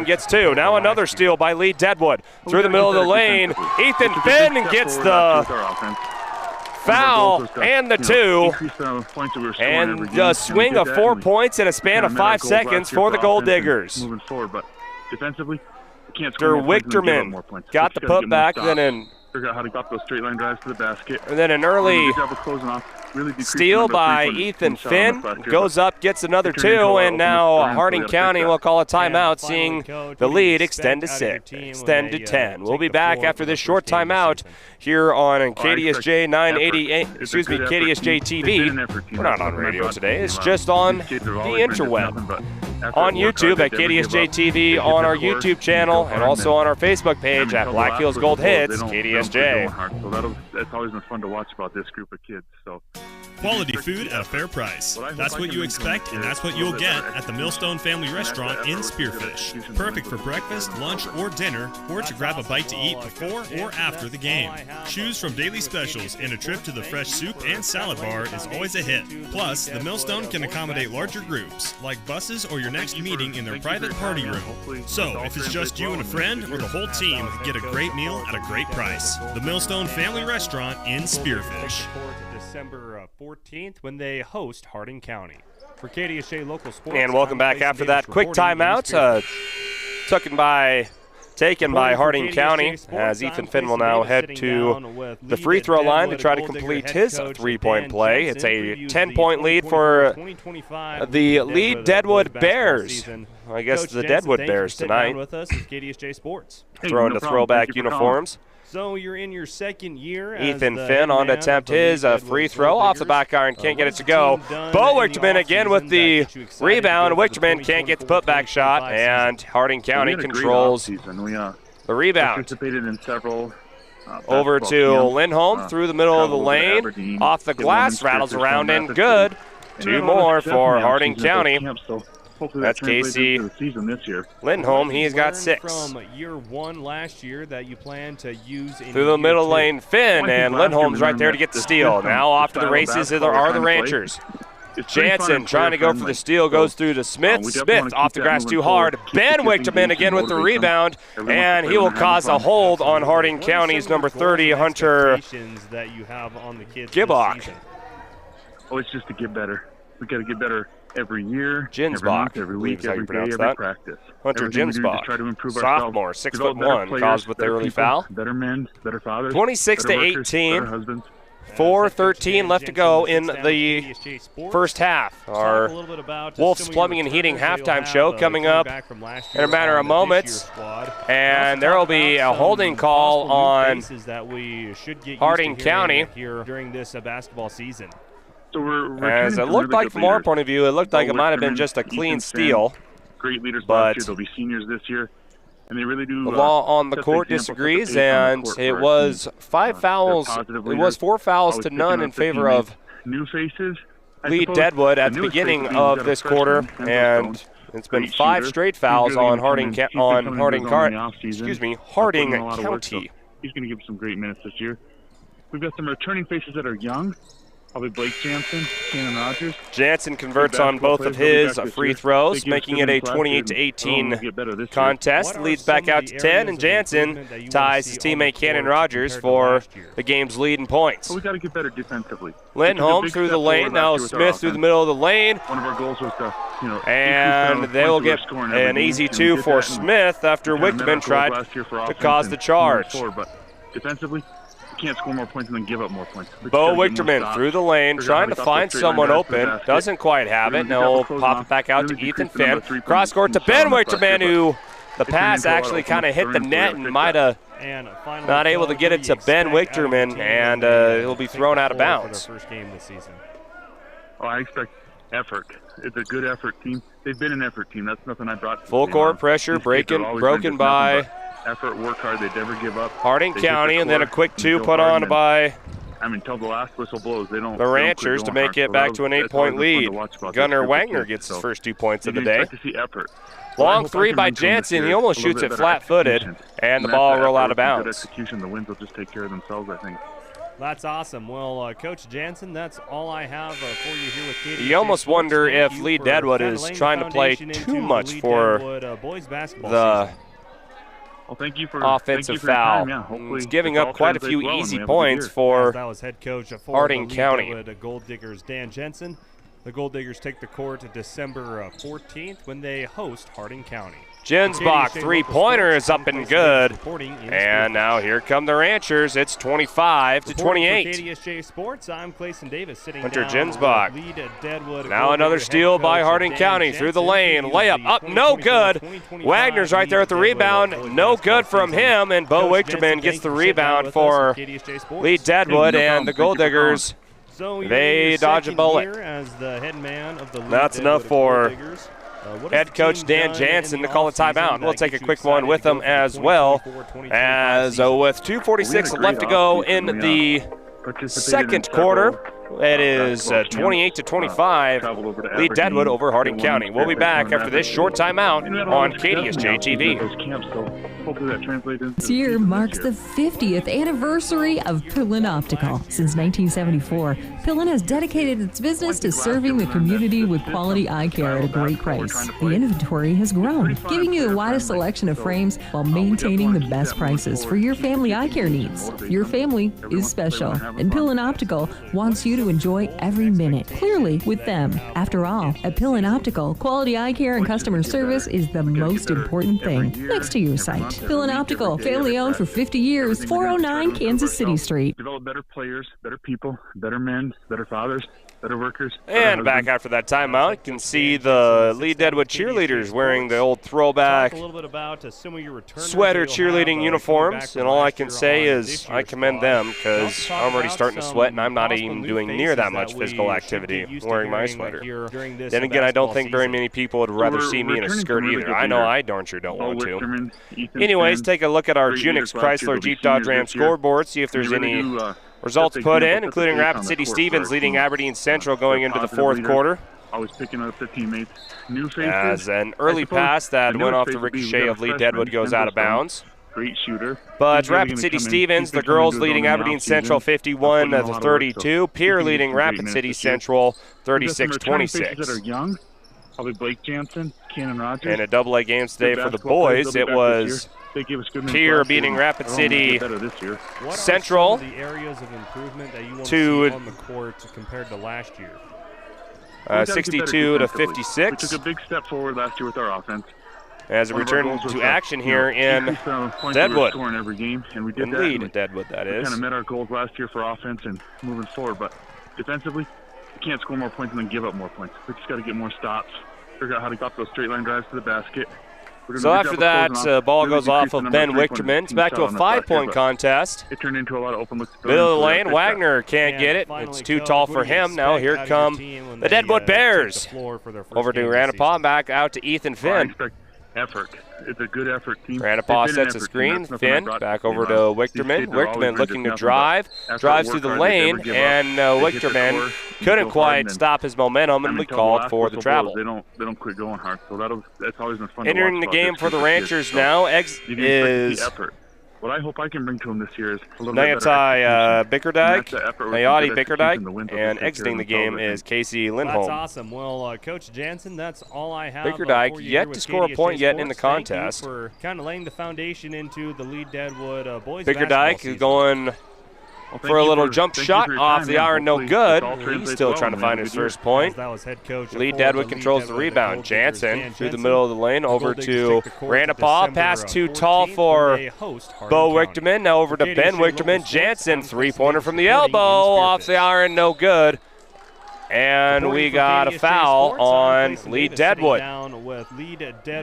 Finn gets 2. Now another steal by Lead-Deadwood. Through the middle of the lane, Ethan Finn gets the foul and the 2. And a swing of 4 points in a span of 5 seconds for the Golddiggers. Moving forward, but defensively, you can't Der Wichterman got the putback, then figure out how to get those straight line drives to the basket. And then an early good job of closing off. really decreased Steal the number of by three-point Ethan shot Finn, on us last year, goes but up, gets another returning 2, to and now ultimate scoring, Harding so we gotta County fix will that. call a timeout, And seeing finally, Coach, the what do you lead extend to expect out of your 6, team when extend to they, 10. We'll take be the back floor after for the this short first game of the timeout season? here on I expect KDSJ 980, effort. It's a excuse me, good effort team. They've been KDSJ-TV. an effort team. We're not That's on something I radio brought today. to It's the just team. on These kids have the always been just interweb. nothing but effort, On work hard, YouTube they at never give up. They KDSJ-TV, hit on the our court, YouTube they channel, go and hard, also man. on our Facebook page Until at the Black last Hills whistle Gold blows, they Hits, don't quit KDSJ. going hard. So that's always been fun to watch about this group of kids. So Quality food at a fair price. That's what you expect, and that's what you'll get at the Millstone Family Restaurant in Spearfish. Perfect for breakfast, lunch, or dinner, or to grab a bite to eat before or after the game. Choose from daily specials, and a trip to the fresh soup and salad bar is always a hit. Plus, the Millstone can accommodate larger groups, like buses or your next meeting in their private party room. So, if it's just you and a friend or the whole team, get a great meal at a great price. The Millstone Family Restaurant in Spearfish. December 14th when they host Harding County. For KDSJ Local Sports. And welcome back after that quick timeout. Taken by Harding County, as Ethan Finn will now head to the free throw line to try to complete his three-point play. It's a 10-point lead for the Lead-Deadwood Bears. I guess the Deadwood Bears tonight. Throwing to throwback uniforms. So you're in your second year. Ethan Finn on to attempt his free throw off the back iron, can't get it to go. Bo Wichterman again with the rebound. Wichterman can't get the putback shot, and Harding County controls the rebound. Participated in several over to Lindholm through the middle of the lane, off the glass, rattles around and good. 2 more for Harding County. That's Casey Lindholm. He's got 6. From year 1 last year that you plan to use in through the middle lane, Finn, and Lindholm's right there to get the steal. Now off to the races are the Ranchers. Jansen trying to go for the steal, goes through to Smith. Smith off the grass too hard. Ben Wichterman again with the rebound, and he will cause a hold on Harding County's number 30, Hunter Gibach. Oh, it's just to get better. We got to get better every year, Ginsbach, every week, every day, every practice. Hunter Ginsbach, try to improve sophomore, 6'1", caused with the early foul. Better men, better fathers. 26-18. 4:13 left to go in the first half. Our Wolves Plumbing and Heating halftime show coming up in a matter of moments. And there will be a holding call on Harding County during this basketball season. So as it looked like from our point of view, it looked like it might have been just a clean steal. Great leaders last year. They'll be seniors this year. And they really do. The law on the court disagrees, and it was 5 fouls. It was 4 fouls to none in favor of new faces. Lead-Deadwood at the beginning of this quarter, and it's been 5 straight fouls on Harding County. He's going to give some great minutes this year. We've got some returning faces that are young. Probably Blake Jansen, Shannon Rogers. Jansen converts on both of his free throws, making it a 28-18 contest. Leads back out to 10, and Jansen ties his teammate Cannon Rogers for the game's lead in points. Well, we got to get better defensively. Lindholm through the lane, now Smith through the middle of the lane. One of our goals was to, and they will get an easy 2 for Smith after Wichterman tried to cause the charge. But defensively, can't score more points and then give up more points. Bo Wichterman through the lane, trying to find someone open. Doesn't quite have it. Now we'll pop it back out to Ethan Finn. Cross court to Ben Wichterman, who the pass actually kind of hit the net and might have not able to get it to Ben Wichterman, and he'll be thrown out of bounds. Oh, I expect effort. It's a good effort team. They've been an effort team. That's nothing I brought. Full court pressure, broken by effort, work hard, they never give up. Harding County, and then a quick 2 put on by until the last whistle blows. They don't. The Ranchers to make it back to an 8-point lead. Gunnar Wagner gets his first 2 points of the day. Long 3 by Jansen. He almost shoots it flat-footed, and the ball roll out of bounds. Execution, the wins will just take care of themselves, I think. That's awesome. Well, Coach Jansen, that's all I have for you here with KDSJ. You almost wonder if Lead-Deadwood is trying to play too much for the offensive foul. He's giving up quite a few easy points for that was head coach Harding County. Golddiggers Dan Jensen. The Golddiggers take the court December 14th when they host Harding County. Jinsbach, three-pointer is up and good. And now here come the Ranchers. It's 25 to 28. KDSJ Sports, I'm Clayson Davis sitting Hunter down Jinsbach. with Lead-Deadwood Now another Golddiggers steal head by coach Harding Dan County through the lane. Jansen Layup up, no good. Wagner's right there at the rebound. No good from him, and Bo Wichterman gets the rebound for Lead-Deadwood, and the Golddiggers, they dodge a bullet. That's enough for head coach Dan Jansen to call a timeout. We'll take a quick one with him as well, as with 2:46 left to go in the second quarter. It is 28 to 25. Lead-Deadwood over Harding County. We'll be back after this short timeout on KDSJ-TV. This year marks the 50th anniversary of Pillin Optical. Since 1974, Pillin has dedicated its business to serving the community with quality eye care at a great price. The inventory has grown, giving you the widest selection of frames while maintaining the best prices for your family eye care needs. Your family is special, and Pillin Optical wants you to enjoy every minute clearly with them. After all, at Pillin Optical, quality eye care and customer service is the most important thing next to your sight. Pillin Optical, family owned for 50 years, 409 Kansas City Street. Develop better players, better people, better men, better fathers, better workers. And back after that timeout, you can see the Lead-Deadwood cheerleaders wearing the old throwback sweater cheerleading uniforms. And all I can say is I commend them, because I'm already starting to sweat and I'm not even doing near that much physical activity wearing my sweater. Then again, I don't think very many people would rather see me in a skirt either. I know I darn sure don't want to. Anyways, take a look at our Unix Chrysler Jeep Dodge Ram scoreboard, see if there's any results put in, including Rapid City Stevens leading Aberdeen Central going into the fourth quarter. Always picking up the teammates. New faces. As an early pass that went off the ricochet of Lead-Deadwood goes out of bounds. Great shooter. But Rapid City Stevens, the girls leading Aberdeen Central 51 to 32. Pier leading Rapid City Central 36-26. That are young. Probably Blake Jansen, Cannon Rogers. In a double-A game today for the boys, it was Pier beating Rapid City Central the areas of improvement that you want to to see on the court compared to last year. 62 to 56. We took a big step forward last year with our offense. As a return to action here in Deadwood. Scoring every game, and we did in that. Lead-Deadwood, that we is. kind of met our goals last year for offense and moving forward, but defensively, we can't score more points and then give up more points. We just got to get more stops, figure out how to stop those straight line drives to the basket. So after that, ball goes off of Ben Wichterman. It's back to a 5-point contest. It turned into a lot of open looks. Middle of the lane, Wagner can't get it. It's too tall for him. Now here come the Deadwood Bears. Over to Ranapaw, back out to Ethan Finn. Effort. It's a good effort team. Ranapaw sets a screen. Finn back over to Wichterman. Wichterman looking to drive. Drives through the lane, and Wichterman couldn't quite stop his momentum, and we called for the travel. They don't quit going hard, so that's always been fun. Entering the game for the Ranchers now is what I hope I can bring to him this year is a little bit Nayatai Bickerdijk, Nayati Bickerdijk, and exiting the game is Casey Lindholm. That's awesome. Well, Coach Jansen, that's all I have. Bickerdijk yet to score a point yet in the contest. Thank you for kind of laying the foundation into the Lead-Deadwood boys Bickerdijk is going for a little jump shot off the iron, no good. He's still trying to find his first point. Lead-Deadwood controls the rebound. Jansen through the middle of the lane over to Ranapaw. Pass too tall for Bo Wichterman. Now over to Ben Wichterman. Jansen, three-pointer from the elbow off the iron, no good. And we got a foul on Lead-Deadwood.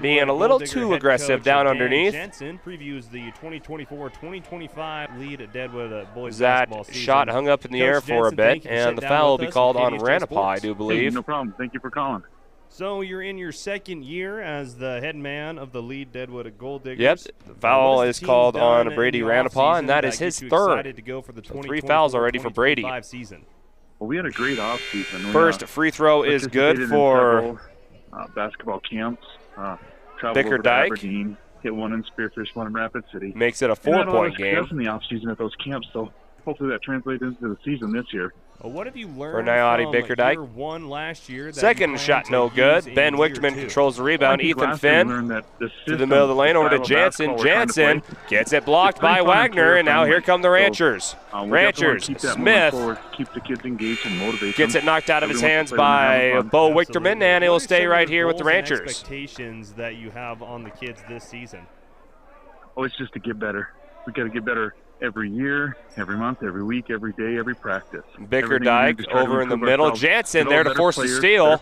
Being a little too aggressive down underneath. Jansen previews the 2024-2025 Lead-Deadwood boys basketball season. Shot hung up in the air for a bit, and the foul will be called on Ranapaw, I do believe. No problem. Thank you for calling. So you're in your second year as the head man of the Lead-Deadwood Golddiggers. Yep, the foul is called on Brady Ranapaw, and that is his third. So 3 fouls already for Brady. Well, we had a great offseason. First free throw is good for basketball camps. Bickerdijk. Aberdeen, hit one in Spearfish, one in Rapid City. Makes it a 4-point game. In the offseason at those camps, so hopefully that translates into the season this year. What have you learned for Nayati from Bickerdike. year one last year? Second shot no good. Ben Wichterman controls the rebound. Ethan Finn to the middle of the lane over to Jansen. Jansen gets it blocked by Wagner, and now here come the Ranchers. Ranchers, Smith keep the kids engaged and motivate gets them. it knocked out of his hands by Bo Wichterman, and he'll stay right here with the Ranchers. Expectations that you have on the kids this season? Oh, it's just to get better. We got to get better every year, every month, every week, every day, every practice. Bickerdike over in the middle. Jansen there to force the steal,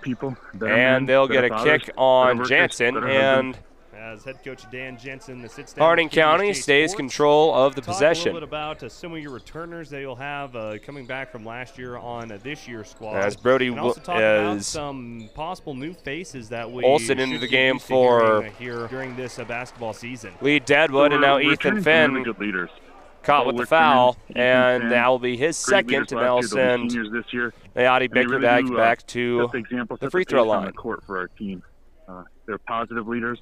and they'll get a kick on Jansen, and as head coach Dan Jensen sits down, Harding County stays control of the possession. A little bit about some of your returners that you'll have coming back from last year on this year's squad. As Brody and also talk about is some possible new faces that we Olsen into the game for here during this basketball season. Lead-Deadwood, and now Ethan Finn really good leaders. caught with the foul, and that will be his second, and they'll send Nayati Bickerdike back to the free throw line. On the court for our team. They're positive leaders,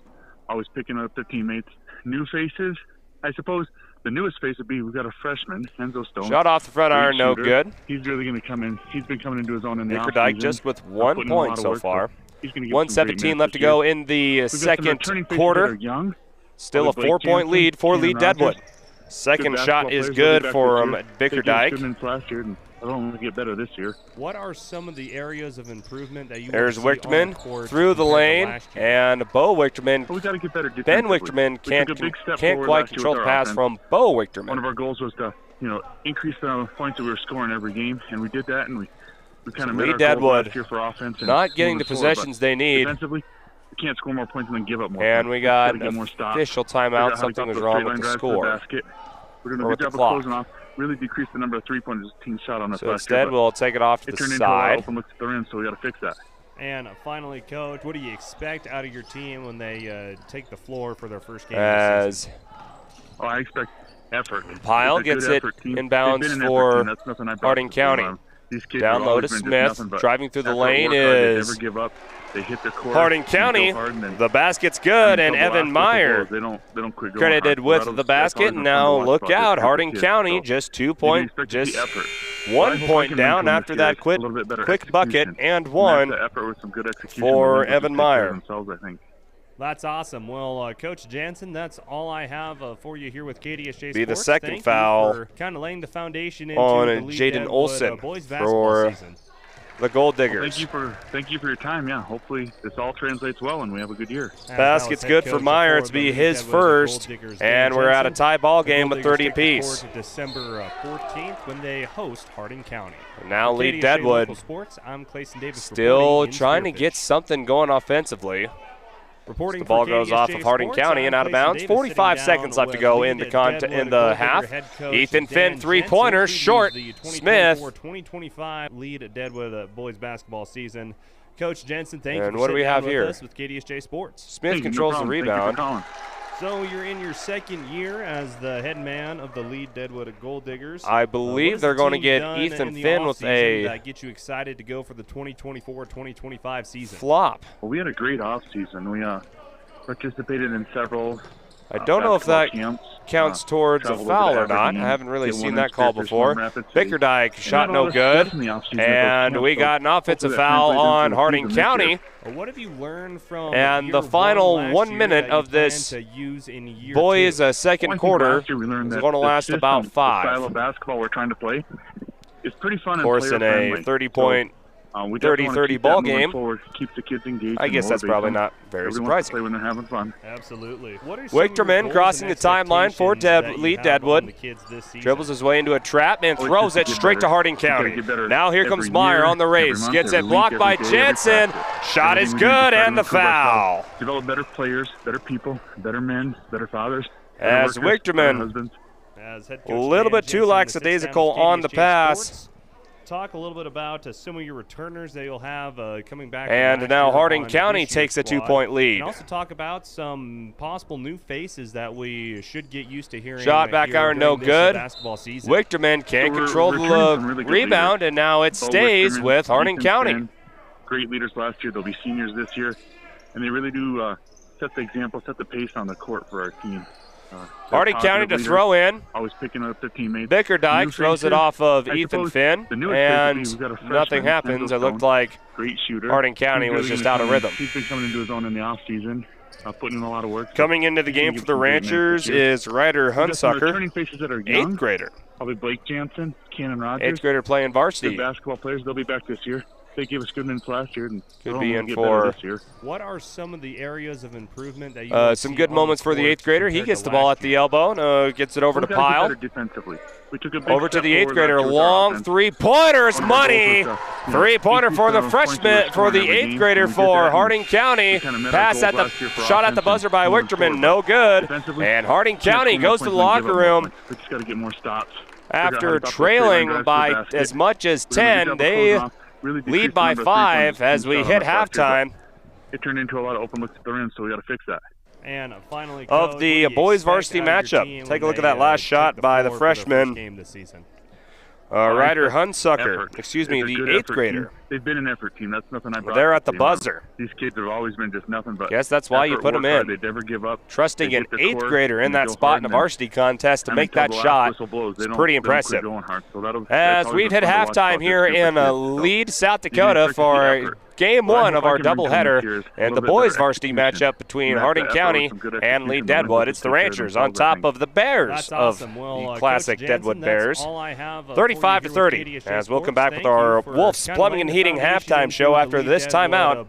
always picking up their teammates. New faces, I suppose the newest face would be, we've got a freshman, Enzo Stone. Shot off the front iron, no good. He's really going to come in. He's been coming into his own in the Bickerdike just with 1 point so far. 1:17 left to go in the second quarter. Still a 4-point lead for Lead-Deadwood. Second shot is good for Bickerdike. I don't want to get better this year. What are some of the areas of improvement that you There's Wichterman through the lane, and Bo Wichterman. Well, we got to get better. Ben Wichterman can't quite control the pass from Bo Wichterman. One of our goals was to, increase the points that we were scoring every game, and we did that, and we kind of made our goals last year for offense. And not getting the possessions they need. Defensively, we can't score more points and then give up more. And points. we got an official timeout. Something was wrong with the score. We're going to do a good job of closing off. Really decrease the number of three-pointers the team shot on us. So instead, we'll take it off to the side. Open looks at the rim, so we got to fix that. And finally, Coach, what do you expect out of your team when they take the floor for their first game this season? I expect effort. Pyle gets it inbounds for Harding County. Down low to Smith, driving through the lane is Harding County. The basket's good, and Evan Meyer credited with the basket. And now look out, Harding County just 1 point down after that quick bucket, and one for Evan Meyer. That's awesome. Well, Coach Jansen, that's all I have for you here with KDSJ Sports. Be the second foul for kind of laying the foundation into on the Jaden Olsen boys basketball season. The Golddiggers. Well, thank you for your time. Yeah, hopefully this all translates well and we have a good year. Basket's good for Meyer. It's be his first, and we're at a tie ball game with 30 apiece. December 14th when they host Harding County. Now Lead-Deadwood still trying to get something going offensively. The ball goes off of Harding County and out of bounds. 45 seconds left to go in the half. Ethan Finn, three-pointer, short. Smith. 2025 Lead-Deadwood boys basketball season. Coach Jensen, thank you for what do we have with here? us with KDSJ Sports. Smith controls the rebound. So you're in your second year as the head man of the Lead-Deadwood Golddiggers. I believe they're going to get Ethan Finn with a get you excited to go for the 2024-2025 season. Flop. Well, we had a great off season. We participated in several. I don't know if that counts towards a foul or not. I haven't really seen that call before. Bickerdike shot no good, and we got an offensive foul on Harding County. What have you learned from and the final 1 minute of this boys' second quarter is going to last about 5. The style of basketball we're trying to play is pretty fun. Of course, in a 30-point 30-30 ball game. Keep the kids engaged. I guess that's probably not very surprising. Play when they're having fun. Absolutely. Wichterman crossing the timeline for Lead-Deadwood. Dribbles his way into a trap and throws it straight to Harding County. Now here comes Meyer on the race. Gets it blocked by Jansen. Shot is good, and the foul. Develop better players, better people, better men, better fathers. As Wichterman, a little bit too lackadaisical on the pass. Talk a little bit about some of your returners that you'll have coming back. And now Harding County takes a 2-point lead. And also talk about some possible new faces that we should get used to hearing. Shot back iron, no good. Wichterman can't control the rebound, and now it stays with Harding County. Great leaders last year. They'll be seniors this year. And they really do set the example, set the pace on the court for our team. Harding County to throw in. Always picking up the teammates. Bickerdike throws it off of Ethan Finn, and nothing happens. It looked like great shooter. Harding County was just out of rhythm. He's been coming into his own in the offseason, putting in a lot of work. Coming into the game for the Ranchers is Ryder Hunsucker, 8th grader. Probably Blake Jansen, Cannon Rogers. 8th grader playing varsity. Good basketball players. They'll be back this year. They gave us good minutes last year, and could be in for this year. What are some of the areas of improvement that you some good moments for the 8th grader? He gets the ball at the elbow, gets it over to Pyle. Over to the 8th grader, long three-pointers, money. Three-pointer for the freshman, for the 8th grader for Harding County. Pass at the shot at the buzzer by Wichterman, no good. And Harding County goes to the locker room. We just got to get more stops. After trailing by as much as 10, they lead by 5 as we hit halftime. It turned into a lot of open looks at the rim, so we got to fix that. And finally, of the boys varsity matchup, take a look at that last shot by the freshman, Ryder Hunsucker, the 8th grader. They've been an effort team. That's nothing I brought. They're at the buzzer. These kids have always been just nothing but. Guess that's why you put them in. They never give up. Trusting an 8th grader in that spot in a varsity contest to make that shot is pretty impressive. As we've hit halftime here in Lead, South Dakota for Game 1 of our doubleheader and the boys varsity matchup between Harding County and Lead-Deadwood. It's the Ranchers on top of the Bears of the classic Deadwood Bears, 35-30. As we'll come back with our Wolves Plumbing and Heating halftime show after this timeout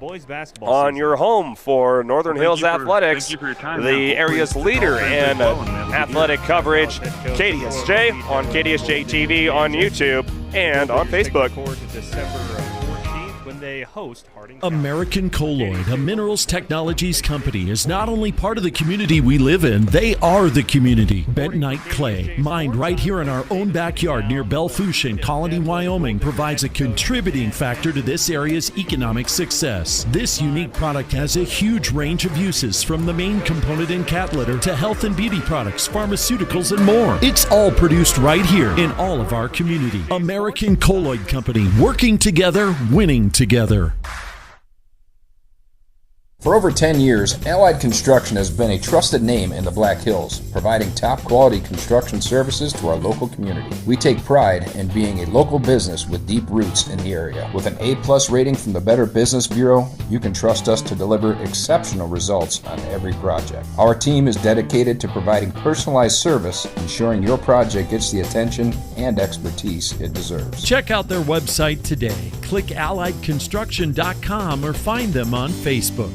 on your home for Northern Hills Athletics, the area's leader in athletic coverage, KDSJ on KDSJ-TV on YouTube and on Facebook. They host Harding County. American Colloid, a minerals technologies company, is not only part of the community we live in, they are the community. Bentonite clay, mined right here in our own backyard near Belfouche in Colony, Wyoming, provides a contributing factor to this area's economic success. This unique product has a huge range of uses, from the main component in cat litter to health and beauty products, pharmaceuticals, and more. It's all produced right here in all of our community. American Colloid Company, working together, winning together. For over 10 years, Allied Construction has been a trusted name in the Black Hills, providing top-quality construction services to our local community. We take pride in being a local business with deep roots in the area. With an A+ rating from the Better Business Bureau, you can trust us to deliver exceptional results on every project. Our team is dedicated to providing personalized service, ensuring your project gets the attention and expertise it deserves. Check out their website today. Click alliedconstruction.com or find them on Facebook.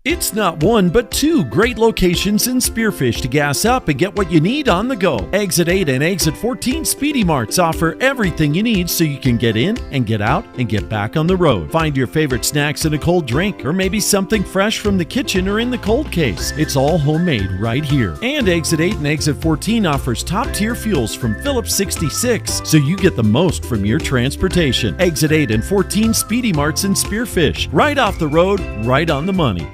It's not one, but two great locations in Spearfish to gas up and get what you need on the go. Exit 8 and Exit 14 Speedy Marts offer everything you need so you can get in and get out and get back on the road. Find your favorite snacks and a cold drink, or maybe something fresh from the kitchen or in the cold case. It's all homemade right here. And Exit 8 and Exit 14 offers top-tier fuels from Phillips 66, so you get the most from your transportation. Exit 8 and 14 Speedy Marts in Spearfish. Right off the road, right on the money.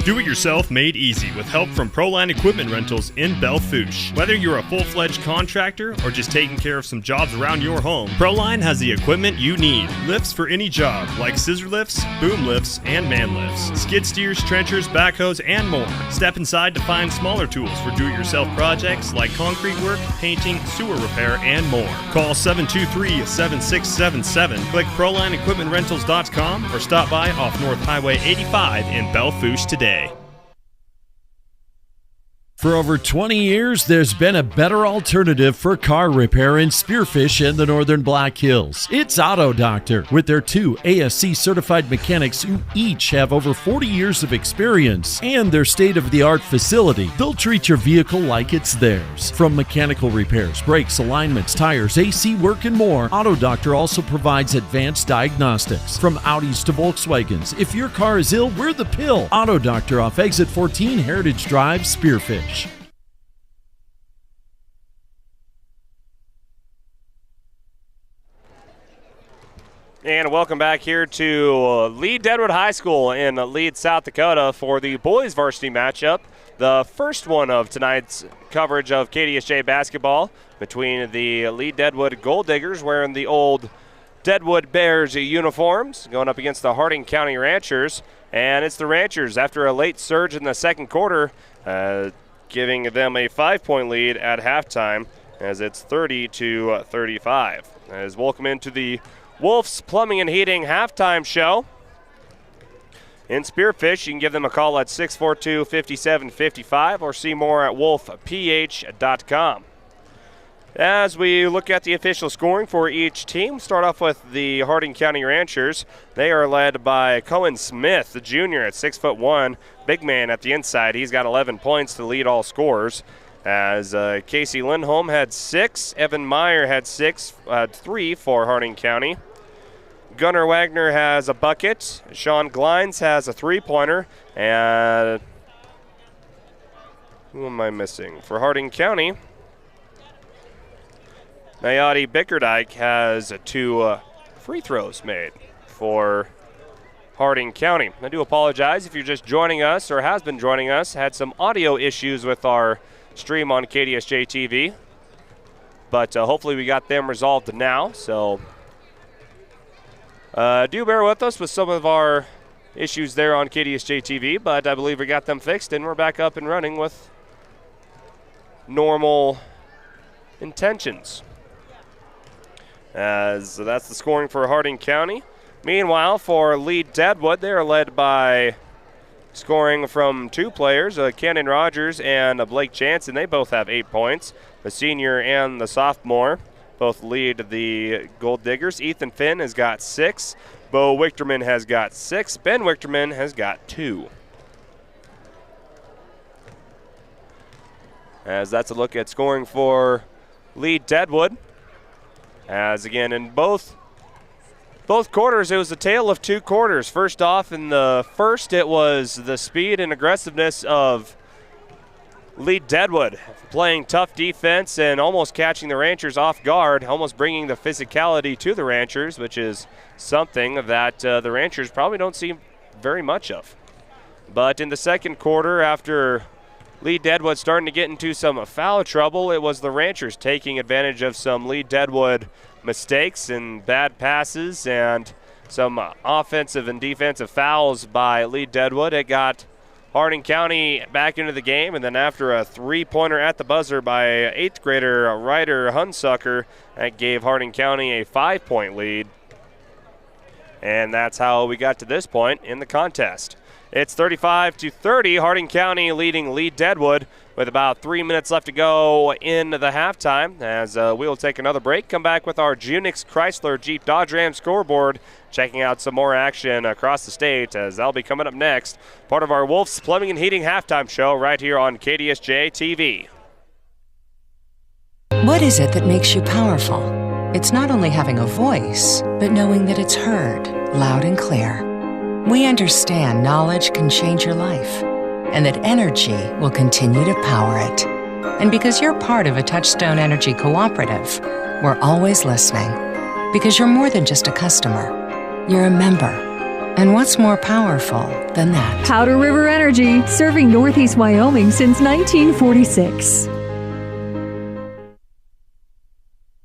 Do-it-yourself made easy with help from Proline Equipment Rentals in Belfouche. Whether you're a full-fledged contractor or just taking care of some jobs around your home, Proline has the equipment you need. Lifts for any job, like scissor lifts, boom lifts, and man lifts. Skid steers, trenchers, backhoes, and more. Step inside to find smaller tools for do-it-yourself projects like concrete work, painting, sewer repair, and more. Call 723-7677, click ProlineEquipmentRentals.com, or stop by off North Highway 85 in Belfouche today. For over 20 years, there's been a better alternative for car repair in Spearfish and the Northern Black Hills. It's Auto Doctor, with their 2 ASC-certified mechanics who each have over 40 years of experience, and their state-of-the-art facility. They'll treat your vehicle like it's theirs. From mechanical repairs, brakes, alignments, tires, AC work, and more, Auto Doctor also provides advanced diagnostics. From Audis to Volkswagens, if your car is ill, we're the pill. Auto Doctor off Exit 14 Heritage Drive, Spearfish. And welcome back here to Lead-Deadwood High School in Lead, South Dakota for the boys varsity matchup. The first one of tonight's coverage of KDSJ basketball between the Lead-Deadwood Golddiggers wearing the old Lead-Deadwood Bears uniforms going up against the Harding County Ranchers. And it's the Ranchers after a late surge in the second quarter, giving them a 5-point lead at halftime as it's 30-35. As welcome into the Wolves Plumbing and Heating halftime show. In Spearfish, you can give them a call at 642-5755 or see more at wolfph.com. As we look at the official scoring for each team, start off with the Harding County Ranchers. They are led by Cohen Smith, the junior at 6'1", big man at the inside. He's got 11 points to lead all scorers. As Casey Lindholm had 6, Evan Meyer had 3 for Harding County. Gunnar Wagner has a bucket. Sean Glines has a 3-pointer. And who am I missing? For Harding County, Nayati Bickerdike has 2 free throws made for Harding County. I do apologize if you're just joining us or has been joining us. Had some audio issues with our stream on KDSJ-TV, but hopefully we got them resolved now. So do bear with us with some of our issues there on KDSJ-TV, but I believe we got them fixed and we're back up and running with normal intentions. As that's the scoring for Harding County. Meanwhile, for Lead-Deadwood, they are led by scoring from 2 players, Cannon Rogers and Blake Jansen. They both have 8 points. The senior and the sophomore both lead the Golddiggers. Ethan Finn has got 6. Bo Wichterman has got 6. Ben Wichterman has got 2. As that's a look at scoring for Lead-Deadwood. As again, in both quarters, it was a tale of 2 quarters. First off, in the first, it was the speed and aggressiveness of Lead-Deadwood, playing tough defense and almost catching the Ranchers off guard, almost bringing the physicality to the Ranchers, which is something that the Ranchers probably don't see very much of. But in the second quarter, after Lead-Deadwood starting to get into some foul trouble, it was the Ranchers taking advantage of some Lead-Deadwood mistakes and bad passes and some offensive and defensive fouls by Lead-Deadwood. It got Harding County back into the game, and then after a 3-pointer at the buzzer by 8th grader Ryder Hunsucker, that gave Harding County a 5-point lead. And that's how we got to this point in the contest. It's 35-30, Harding County leading Lead-Deadwood with about 3 minutes left to go in the halftime. As we'll take another break, come back with our Junix Chrysler Jeep Dodge Ram scoreboard, checking out some more action across the state, as that'll be coming up next. Part of our Wolves Plumbing and Heating halftime show right here on KDSJ-TV. What is it that makes you powerful? It's not only having a voice, but knowing that it's heard loud and clear. We understand knowledge can change your life, and that energy will continue to power it. And because you're part of a Touchstone Energy Cooperative, we're always listening. Because you're more than just a customer, you're a member. And what's more powerful than that? Powder River Energy, serving Northeast Wyoming since 1946.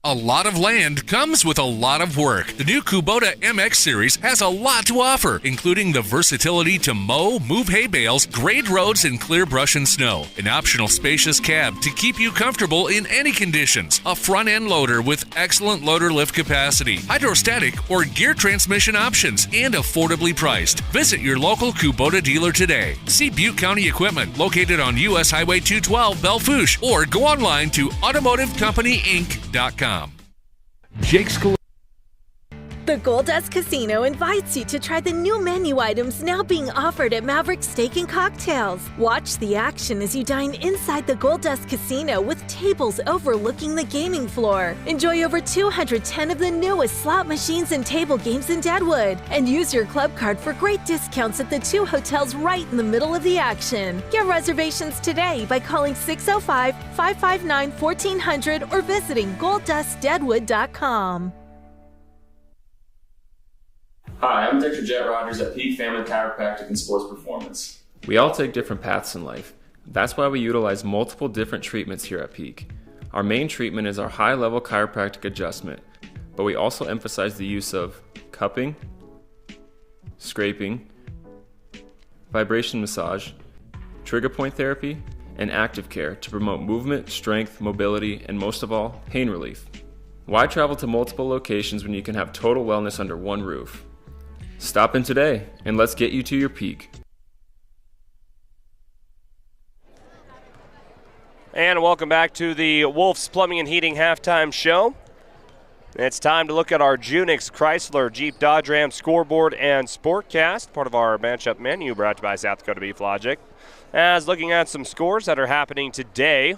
A lot of land comes with a lot of work. The new Kubota MX Series has a lot to offer, including the versatility to mow, move hay bales, grade roads, and clear brush and snow. An optional spacious cab to keep you comfortable in any conditions. A front-end loader with excellent loader lift capacity, hydrostatic or gear transmission options, and affordably priced. Visit your local Kubota dealer today. See Butte County Equipment, located on U.S. Highway 212, Belfouche, or go online to automotivecompanyinc.com. Jake's The Goldust Casino invites you to try the new menu items now being offered at Maverick Steak and Cocktails. Watch the action as you dine inside the Goldust Casino with tables overlooking the gaming floor. Enjoy over 210 of the newest slot machines and table games in Deadwood. And use your club card for great discounts at the 2 hotels right in the middle of the action. Get reservations today by calling 605-559-1400 or visiting GoldustDeadwood.com. Hi, I'm Dr. Jet Rogers at Peak Family Chiropractic and Sports Performance. We all take different paths in life. That's why we utilize multiple different treatments here at Peak. Our main treatment is our high-level chiropractic adjustment, but we also emphasize the use of cupping, scraping, vibration massage, trigger point therapy, and active care to promote movement, strength, mobility, and most of all, pain relief. Why travel to multiple locations when you can have total wellness under one roof? Stop in today and let's get you to your peak. And welcome back to the Wolves Plumbing and Heating halftime show. It's time to look at our Junix Chrysler Jeep Dodge Ram scoreboard and sportcast, part of our matchup menu brought to you by South Dakota Beef Logic. As looking at some scores that are happening today.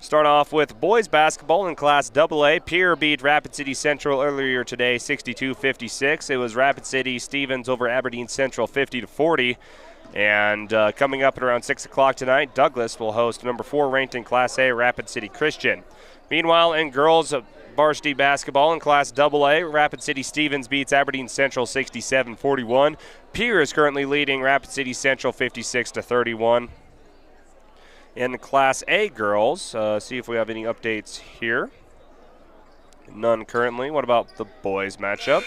Start off with boys basketball in Class AA. Pierre beat Rapid City Central earlier today, 62-56. It was Rapid City Stevens over Aberdeen Central, 50-40. And coming up at around 6 o'clock tonight, Douglas will host number 4 ranked in Class A, Rapid City Christian. Meanwhile, in girls varsity basketball in Class AA, Rapid City Stevens beats Aberdeen Central 67-41. Pierre is currently leading Rapid City Central 56-31. In Class A girls, see if we have any updates here. None currently. What about the boys matchup?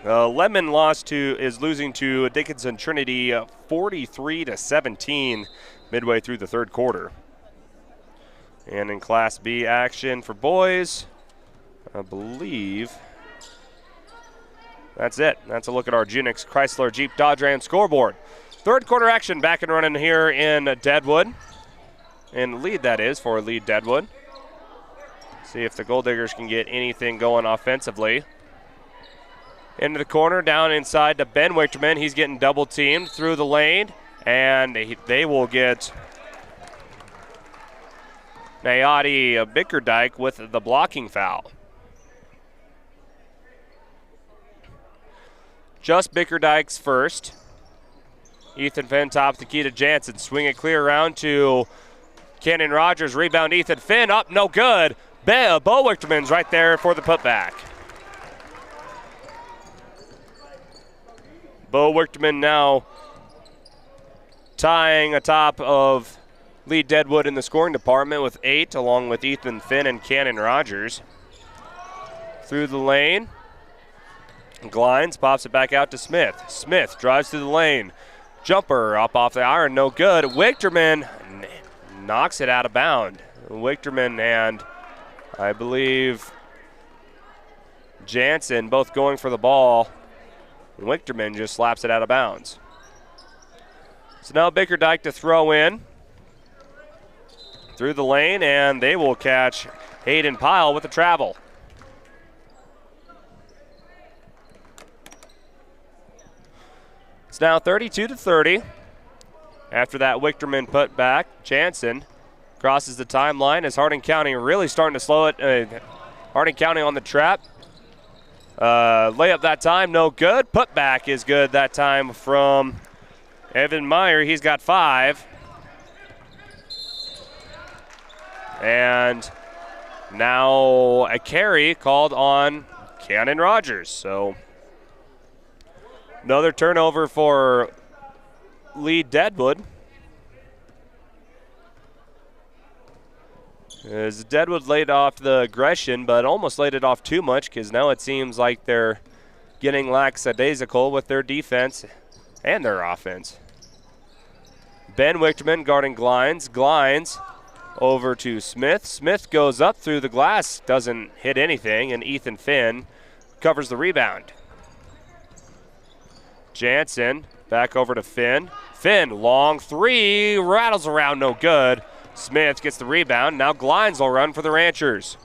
Lemon is losing to Dickinson Trinity 43-17 midway through the third quarter. And in Class B action for boys, I believe that's it. That's a look at our Junix Chrysler Jeep Dodge Ram scoreboard. Third quarter action back and running here in Deadwood. In lead, that is, for Lead-Deadwood. See if the Golddiggers can get anything going offensively. Into the corner, down inside to Ben Wichterman. He's getting double teamed through the lane, and they will get Nayati Bickerdike with the blocking foul. Just Bickerdike's first. Ethan Finn top the key to Jansen. Swing it clear around to Cannon Rogers. Rebound Ethan Finn up, no good. Bo Wichterman's right there for the putback. Bo Wichterman now tying atop of Lead-Deadwood in the scoring department with 8, along with Ethan Finn and Cannon Rogers. Through the lane. Glines pops it back out to Smith. Smith drives through the lane. Jumper up off the iron, no good. Wichterman knocks it out of bounds. Wichterman and I believe Jansen both going for the ball. Wichterman just slaps it out of bounds. So now Bickerdike to throw in through the lane, and they will catch Hayden Pyle with the travel. It's now 32-30. After that Wichterman put back, Jansen crosses the timeline as Harding County really starting to slow it. Harding County on the trap. Layup that time, no good. Putback is good that time from Evan Meyer. He's got 5. And now a carry called on Cannon Rogers. So another turnover for Lead-Deadwood. As Deadwood laid off the aggression, but almost laid it off too much because now it seems like they're getting lackadaisical with their defense and their offense. Ben Wichterman guarding Glines. Glines over to Smith. Smith goes up through the glass, doesn't hit anything, and Ethan Finn covers the rebound. Jansen back over to Finn. Finn, long 3, rattles around, no good. Smith gets the rebound. Now Glines will run for the Ranchers.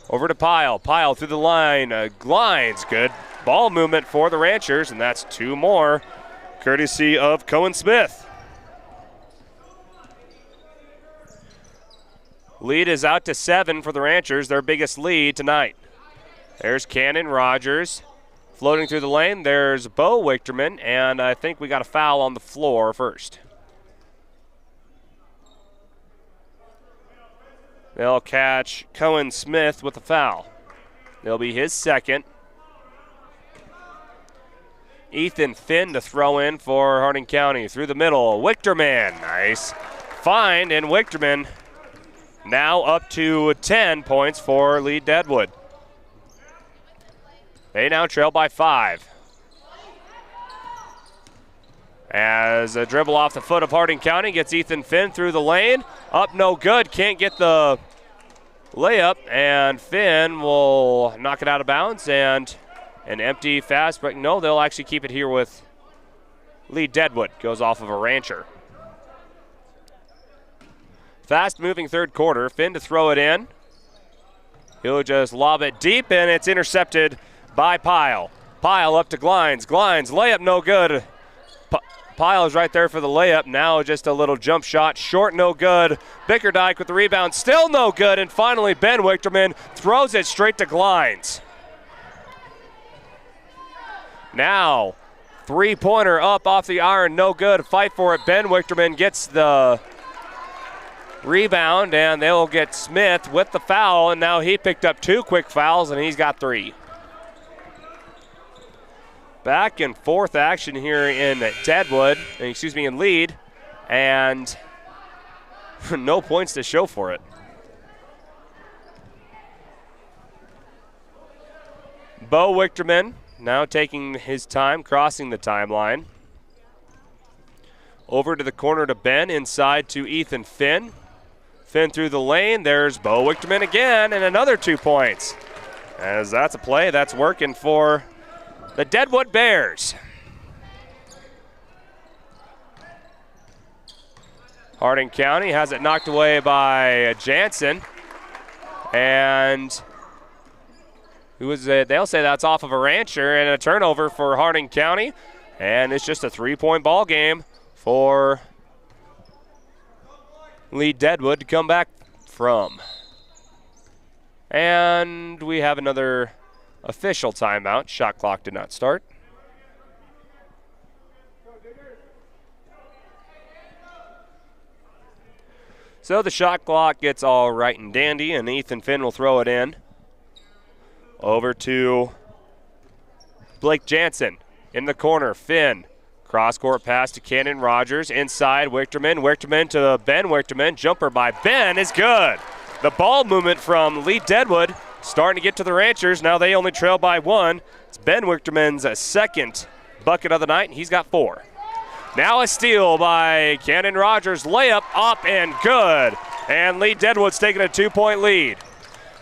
Over to Pyle. Pyle through the line. Glines, good ball movement for the Ranchers, and that's 2 more, courtesy of Cohen Smith. Lead is out to 7 for the Ranchers, their biggest lead tonight. There's Cannon Rogers floating through the lane. There's Bo Wichterman, and I think we got a foul on the floor first. They'll catch Cohen Smith with a foul. It'll be his second. Ethan Finn to throw in for Harding County through the middle. Wichterman, nice find, and Wichterman now up to 10 points for Lead-Deadwood. They now trail by 5. As a dribble off the foot of Harding County gets Ethan Finn through the lane. Up no good, can't get the layup, and Finn will knock it out of bounds, and an empty fast break. No, they'll actually keep it here with Lead-Deadwood. Goes off of a rancher. Fast moving third quarter. Finn to throw it in. He'll just lob it deep, and it's intercepted by Pyle. Pyle up to Glines. Glines, layup no good. Pyle is right there for the layup. Now just a little jump shot. Short, no good. Bickerdike with the rebound. Still no good. And finally, Ben Wichterman throws it straight to Glines. Now, three-pointer up off the iron. No good. Fight for it. Ben Wichterman gets the rebound, and they'll get Smith with the foul. And now he picked up 2 quick fouls, and he's got 3. Back and forth action here in in Lead, and no points to show for it. Bo Wichterman now taking his time, crossing the timeline. Over to the corner to Ben, inside to Ethan Finn. Finn through the lane, there's Bo Wichterman again, and another 2 points. As that's a play that's working for the Deadwood Bears. Harding County has it knocked away by Jansen. And they'll say that's off of a rancher, and a turnover for Harding County. And it's just a 3-point ball game for Lead-Deadwood to come back from. And we have another official timeout. Shot clock did not start. So the shot clock gets all right and dandy, and Ethan Finn will throw it in. Over to Blake Jansen in the corner. Finn. Cross-court pass to Cannon Rogers. Inside, Wichterman. Wichterman to Ben Wichterman. Jumper by Ben is good. The ball movement from Lead-Deadwood starting to get to the Ranchers. Now they only trail by 1. It's Ben Wichterman's second bucket of the night, and he's got 4. Now a steal by Cannon Rogers. Layup up and good. And Lead-Deadwood's taking a 2-point lead.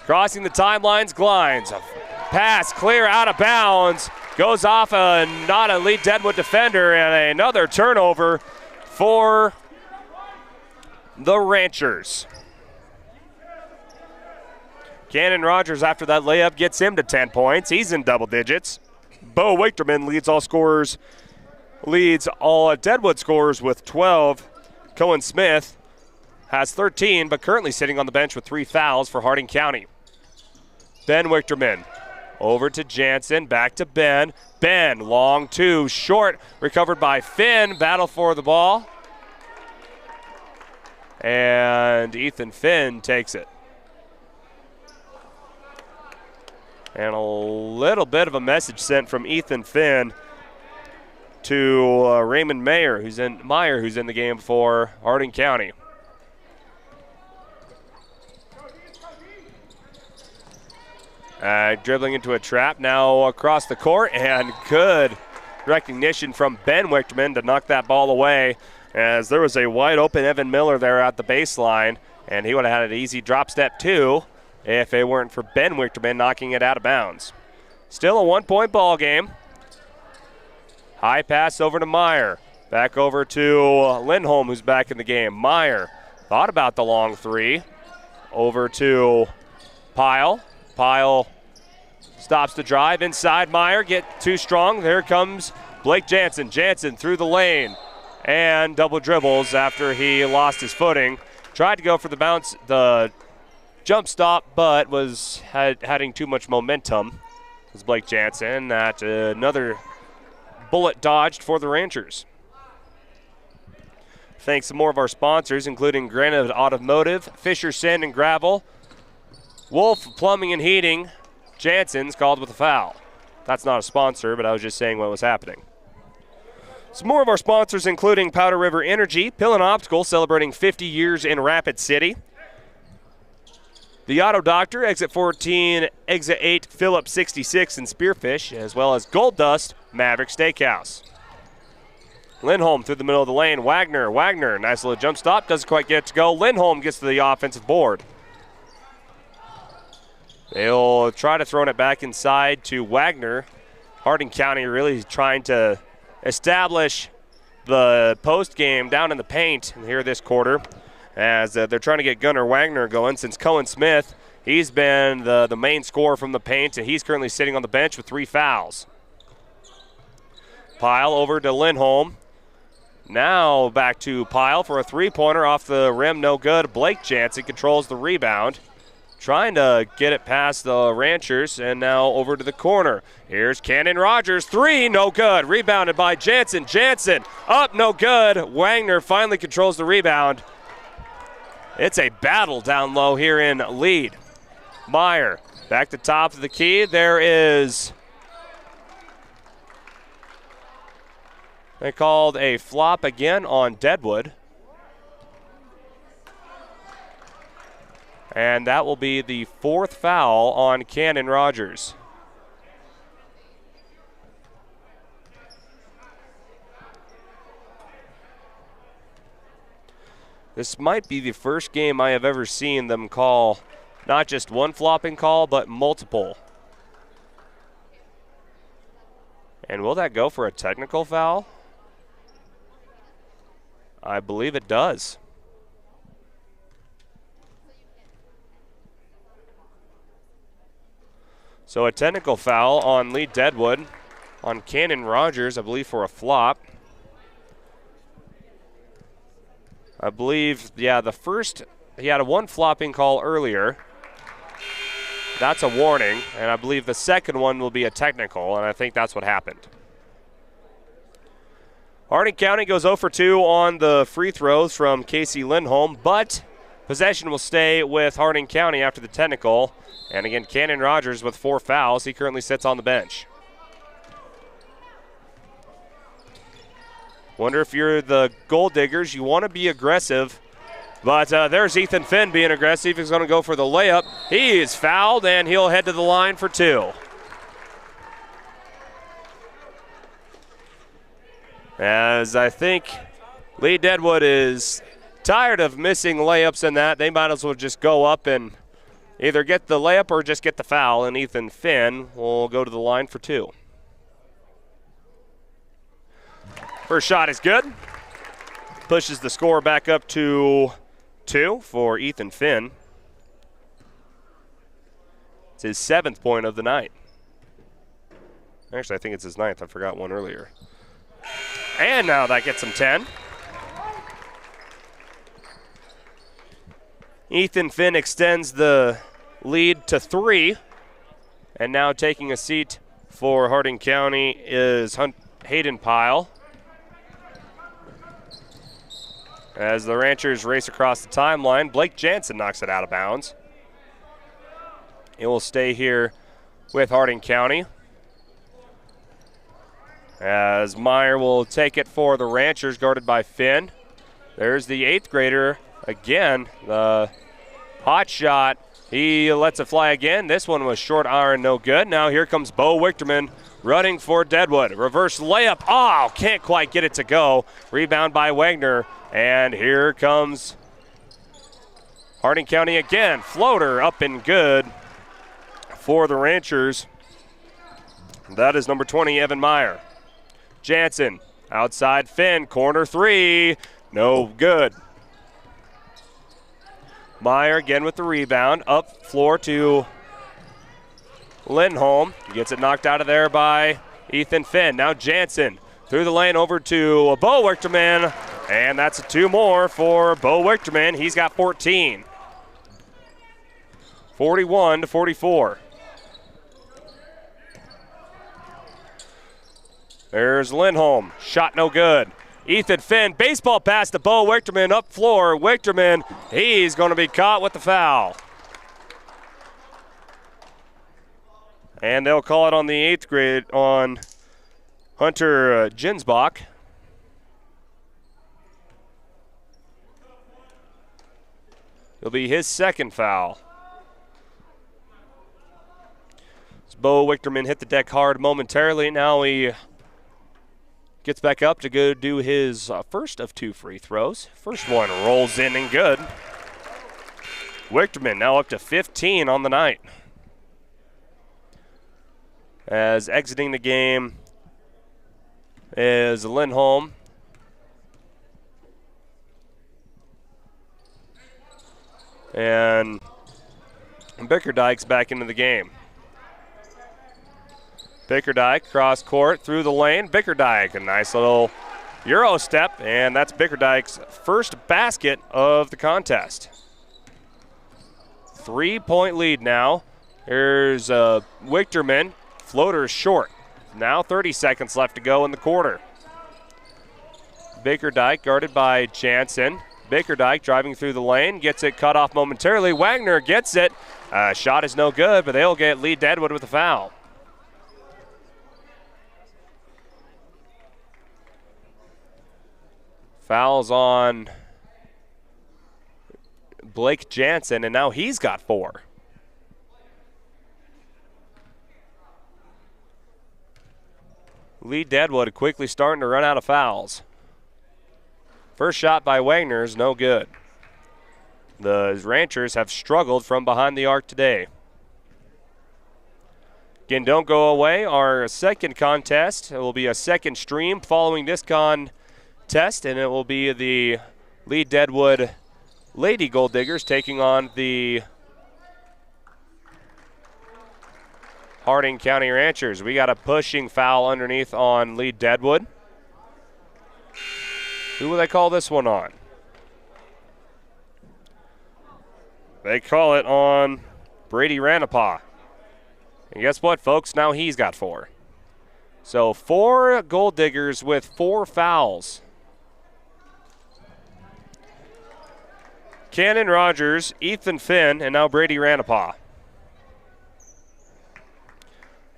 Crossing the timelines, Glines. Pass clear out of bounds. Goes off not a Lead-Deadwood defender, and another turnover for the Ranchers. Cannon Rogers, after that layup, gets him to 10 points. He's in double digits. Bo Wichterman leads all Deadwood scorers with 12. Cohen Smith has 13, but currently sitting on the bench with 3 fouls for Harding County. Ben Wichterman over to Jansen, back to Ben. Ben, long 2, short, recovered by Finn. Battle for the ball. And Ethan Finn takes it. And a little bit of a message sent from Ethan Finn to Raymond Meyer, who's in the game for Harding County. Dribbling into a trap now across the court, and good recognition from Ben Wichterman to knock that ball away, as there was a wide open Evan Miller there at the baseline, and he would have had an easy drop step too if it weren't for Ben Wichterman knocking it out of bounds. Still a 1-point ball game. High pass over to Meyer. Back over to Lindholm, who's back in the game. Meyer thought about the long 3. Over to Pyle. Pyle stops the drive inside. Meyer get too strong. There comes Blake Jansen. Jansen through the lane and double dribbles after he lost his footing. Tried to go for the bounce, the jump stop, but was having too much momentum. It was Blake Jansen. That another bullet dodged for the Ranchers. Thanks to more of our sponsors, including Granite Automotive, Fisher Sand and Gravel, Wolf Plumbing and Heating. Jansen's called with a foul. That's not a sponsor, but I was just saying what was happening. Some more of our sponsors, including Powder River Energy, Pill and Optical, celebrating 50 years in Rapid City. The Auto Doctor, exit 14, exit 8, Phillips 66 and Spearfish, as well as Gold Dust, Maverick Steakhouse. Lindholm through the middle of the lane. Wagner, nice little jump stop, doesn't quite get it to go. Lindholm gets to the offensive board. They'll try to throw it back inside to Wagner. Harding County really trying to establish the post game down in the paint here this quarter, as they're trying to get Gunnar Wagner going since Cohen Smith. He's been the main scorer from the paint, and he's currently sitting on the bench with 3 fouls. Pyle over to Lindholm. Now back to Pyle for a three-pointer off the rim, no good. Blake Jansen controls the rebound, trying to get it past the Ranchers, and now over to the corner. Here's Cannon Rogers, 3, no good. Rebounded by Jansen. Jansen up, no good. Wagner finally controls the rebound. It's a battle down low here in Lead. Meyer back to top of the key. There is, they called a flop again on Deadwood. And that will be the 4th foul on Cannon Rogers. This might be the first game I have ever seen them call not just one flopping call, but multiple. And will that go for a technical foul? I believe it does. So a technical foul on Lead-Deadwood on Cannon Rogers, I believe, for a flop. I believe, yeah, the first, he had a 1 flopping call earlier. That's a warning, and I believe the second one will be a technical, and I think that's what happened. Harding County goes 0 for 2 on the free throws from Casey Lindholm, but possession will stay with Harding County after the technical. And again, Cannon Rogers with 4 fouls. He currently sits on the bench. Wonder if you're the Golddiggers, you want to be aggressive. But there's Ethan Finn being aggressive. He's going to go for the layup. He is fouled, and he'll head to the line for 2. As I think Lead-Deadwood is tired of missing layups in that. They might as well just go up and either get the layup or just get the foul, and Ethan Finn will go to the line for 2. First shot is good. Pushes the score back up to 2 for Ethan Finn. It's his 7th point of the night. Actually, I think it's his 9th. I forgot one earlier. And now that gets him 10. Ethan Finn extends the lead to 3. And now taking a seat for Harding County is Hayden Pyle. As the Ranchers race across the timeline, Blake Jansen knocks it out of bounds. It will stay here with Harding County. As Meyer will take it for the Ranchers, guarded by Finn. There's the 8th grader again. The hot shot, he lets it fly again. This one was short iron, no good. Now here comes Bo Wichterman running for Deadwood. Reverse layup, oh, can't quite get it to go. Rebound by Wagner. And here comes Harding County again. Floater up and good for the Ranchers. That is number 20, Evan Meyer. Jansen, outside Finn, corner 3, no good. Meyer again with the rebound, up floor to Lindholm. He gets it knocked out of there by Ethan Finn. Now Jansen through the lane over to Bo Wichterman. And that's 2 more for Bo Wichterman. He's got 14. 41-44. There's Lindholm. Shot no good. Ethan Finn, baseball pass to Bo Wichterman up floor. Wichterman, he's going to be caught with the foul. And they'll call it on the 8th grade on Hunter Ginsbach. It'll be his 2nd foul. Bo Wichterman hit the deck hard momentarily. Now he gets back up to go do his first of 2 free throws. First one rolls in and good. Wichterman now up to 15 on the night. As exiting the game is Lindholm. And Bickerdike's back into the game. Bickerdike cross court through the lane. Bickerdike, a nice little Euro step, and that's Bickerdike's first basket of the contest. 3-point lead now. Here's Wichterman. Floater short. Now 30 seconds left to go in the quarter. Bickerdike guarded by Jansen. Bickerdike driving through the lane, gets it cut off momentarily. Wagner gets it. Shot is no good, but they'll get Lead-Deadwood with a foul. Fouls on Blake Jansen, and now he's got 4. Lead-Deadwood quickly starting to run out of fouls. First shot by Wagner is no good. The Ranchers have struggled from behind the arc today. Again, don't go away. Our second contest, it will be a second stream following this contest, and it will be the Lead-Deadwood Lady Golddiggers taking on the Harding County Ranchers. We got a pushing foul underneath on Lead-Deadwood. Who will they call this one on? They call it on Brady Ranapah. And guess what, folks? Now he's got 4. So 4 Golddiggers with 4 fouls. Cannon Rogers, Ethan Finn, and now Brady Ranapah.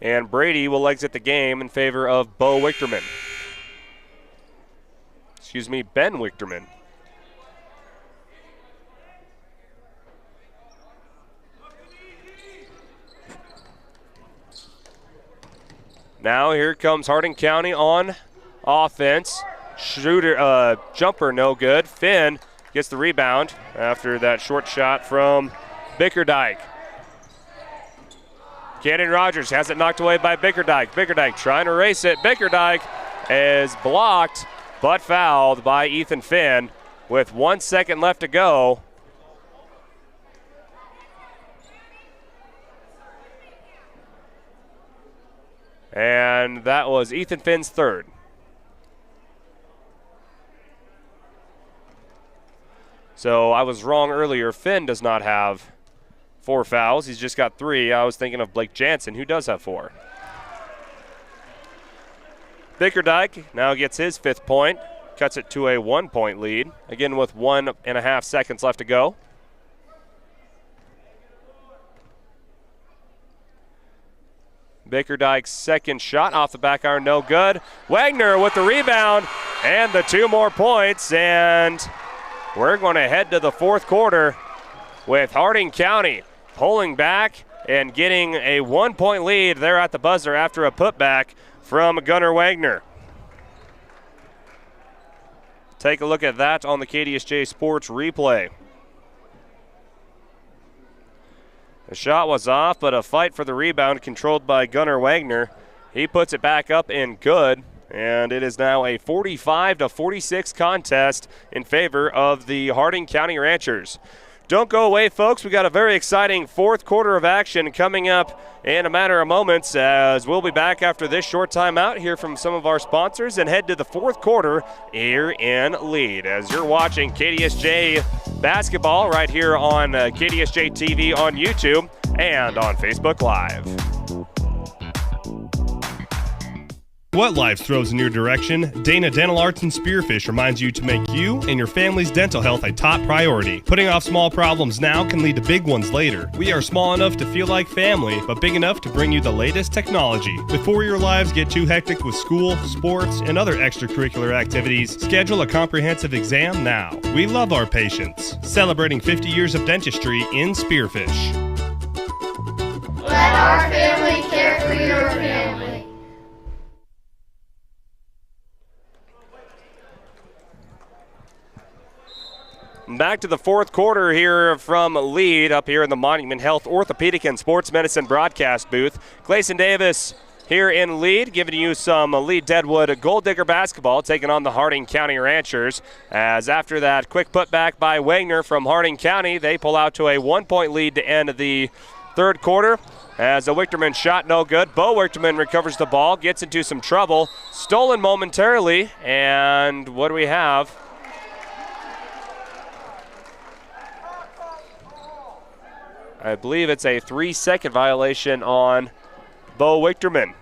And Brady will exit the game in favor of Bo Wichterman. Ben Wichterman. Now here comes Harding County on offense. Jumper no good. Finn gets the rebound after that short shot from Bickerdike. Cannon Rogers has it knocked away by Bickerdike. Bickerdike trying to race it. Bickerdike is blocked but fouled by Ethan Finn with 1 second left to go. And that was Ethan Finn's 3rd. So I was wrong earlier. Finn does not have 4 fouls. He's just got 3. I was thinking of Blake Jansen, who does have 4. Bickerdike now gets his 5th point, cuts it to a 1-point lead, again with 1.5 seconds left to go. Bickerdike's second shot off the back iron, no good. Wagner with the rebound and the 2 more points, and we're going to head to the 4th quarter with Harding County pulling back and getting a 1-point lead there at the buzzer after a putback from Gunnar Wagner. Take a look at that on the KDSJ Sports replay. The shot was off, but a fight for the rebound controlled by Gunnar Wagner. He puts it back up and good, and it is now a 45-46 contest in favor of the Harding County Ranchers. Don't go away, folks. We got a very exciting 4th quarter of action coming up in a matter of moments, as we'll be back after this short timeout, hear from some of our sponsors, and head to the 4th quarter here in Lead. As you're watching KDSJ basketball right here on KDSJ-TV on YouTube and on Facebook Live. What life throws in your direction, Dana Dental Arts and Spearfish reminds you to make you and your family's dental health a top priority. Putting off small problems now can lead to big ones later. We are small enough to feel like family, but big enough to bring you the latest technology. Before your lives get too hectic with school, sports, and other extracurricular activities, schedule a comprehensive exam now. We love our patients. Celebrating 50 years of dentistry in Spearfish. Let our family care Back to the fourth quarter here from Lead up here in the Monument Health Orthopedic and Sports Medicine broadcast booth. Clayson Davis here in Lead, giving you some Lead-Deadwood Golddigger basketball, taking on the Harding County Ranchers. As after that quick putback by Wagner from Harding County, they pull out to a 1-point lead to end the third quarter. As a Wichterman shot no good, Bo Wichterman recovers the ball, gets into some trouble, stolen momentarily, and what do we have? I believe it's a 3-second violation on Bo Wichterman.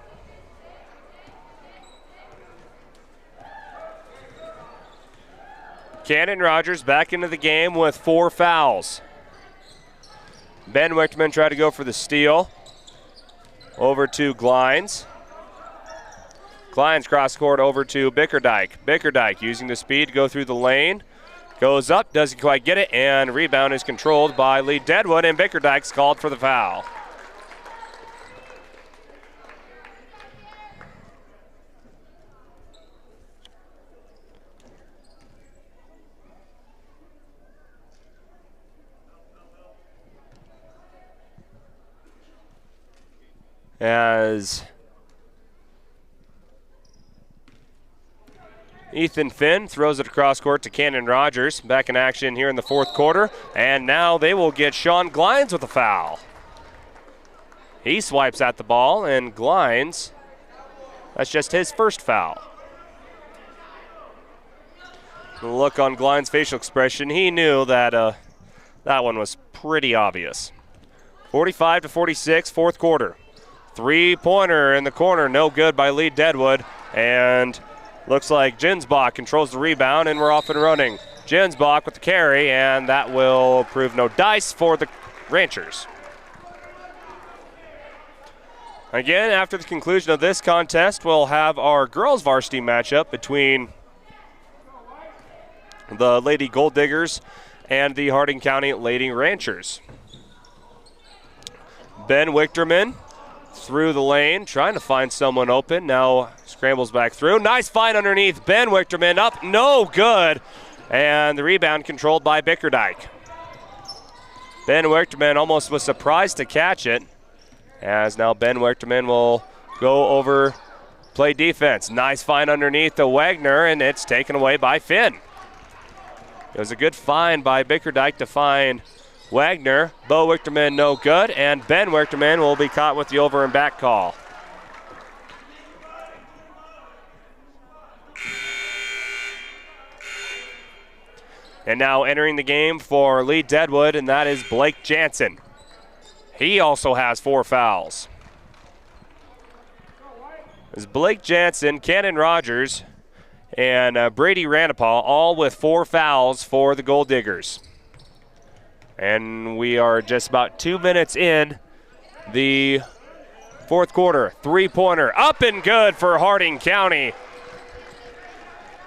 Cannon Rogers back into the game with 4 fouls. Ben Wichterman tried to go for the steal. Over to Glines. Glines cross court over to Bickerdike. Bickerdike using the speed to go through the lane. Goes up, doesn't quite get it, and rebound is controlled by Lead-Deadwood, and Bickerdike's called for the foul. As Ethan Finn throws it across court to Cannon Rogers. Back in action here in the fourth quarter. And now they will get Sean Glines with a foul. He swipes at the ball, and Glines, that's just his first foul. The look on Glines' facial expression, he knew that that one was pretty obvious. 45-46, fourth quarter. 3-pointer in the corner, no good by Lead-Deadwood. And looks like Jinsbach controls the rebound, and we're off and running. Jinsbach with the carry, and that will prove no dice for the Ranchers. Again, after the conclusion of this contest, we'll have our girls varsity matchup between the Lady Golddiggers and the Harding County Lady Ranchers. Ben Wichterman through the lane, trying to find someone open. Now scrambles back through. Nice find underneath. Ben Wichterman up, no good. And the rebound controlled by Bickerdike. Ben Wichterman almost was surprised to catch it. As now Ben Wichterman will go over, play defense. Nice find underneath the Wagner, and it's taken away by Finn. It was a good find by Bickerdike to find Wagner. Bo Wichterman no good, and Ben Wichterman will be caught with the over and back call. And now entering the game for Lead-Deadwood, and that is Blake Jansen. He also has 4 fouls. It's Blake Jansen, Cannon Rogers, and Brady Randapaugh, all with 4 fouls for the Golddiggers. And we are just about 2 minutes in the fourth quarter. 3-pointer up and good for Harding County.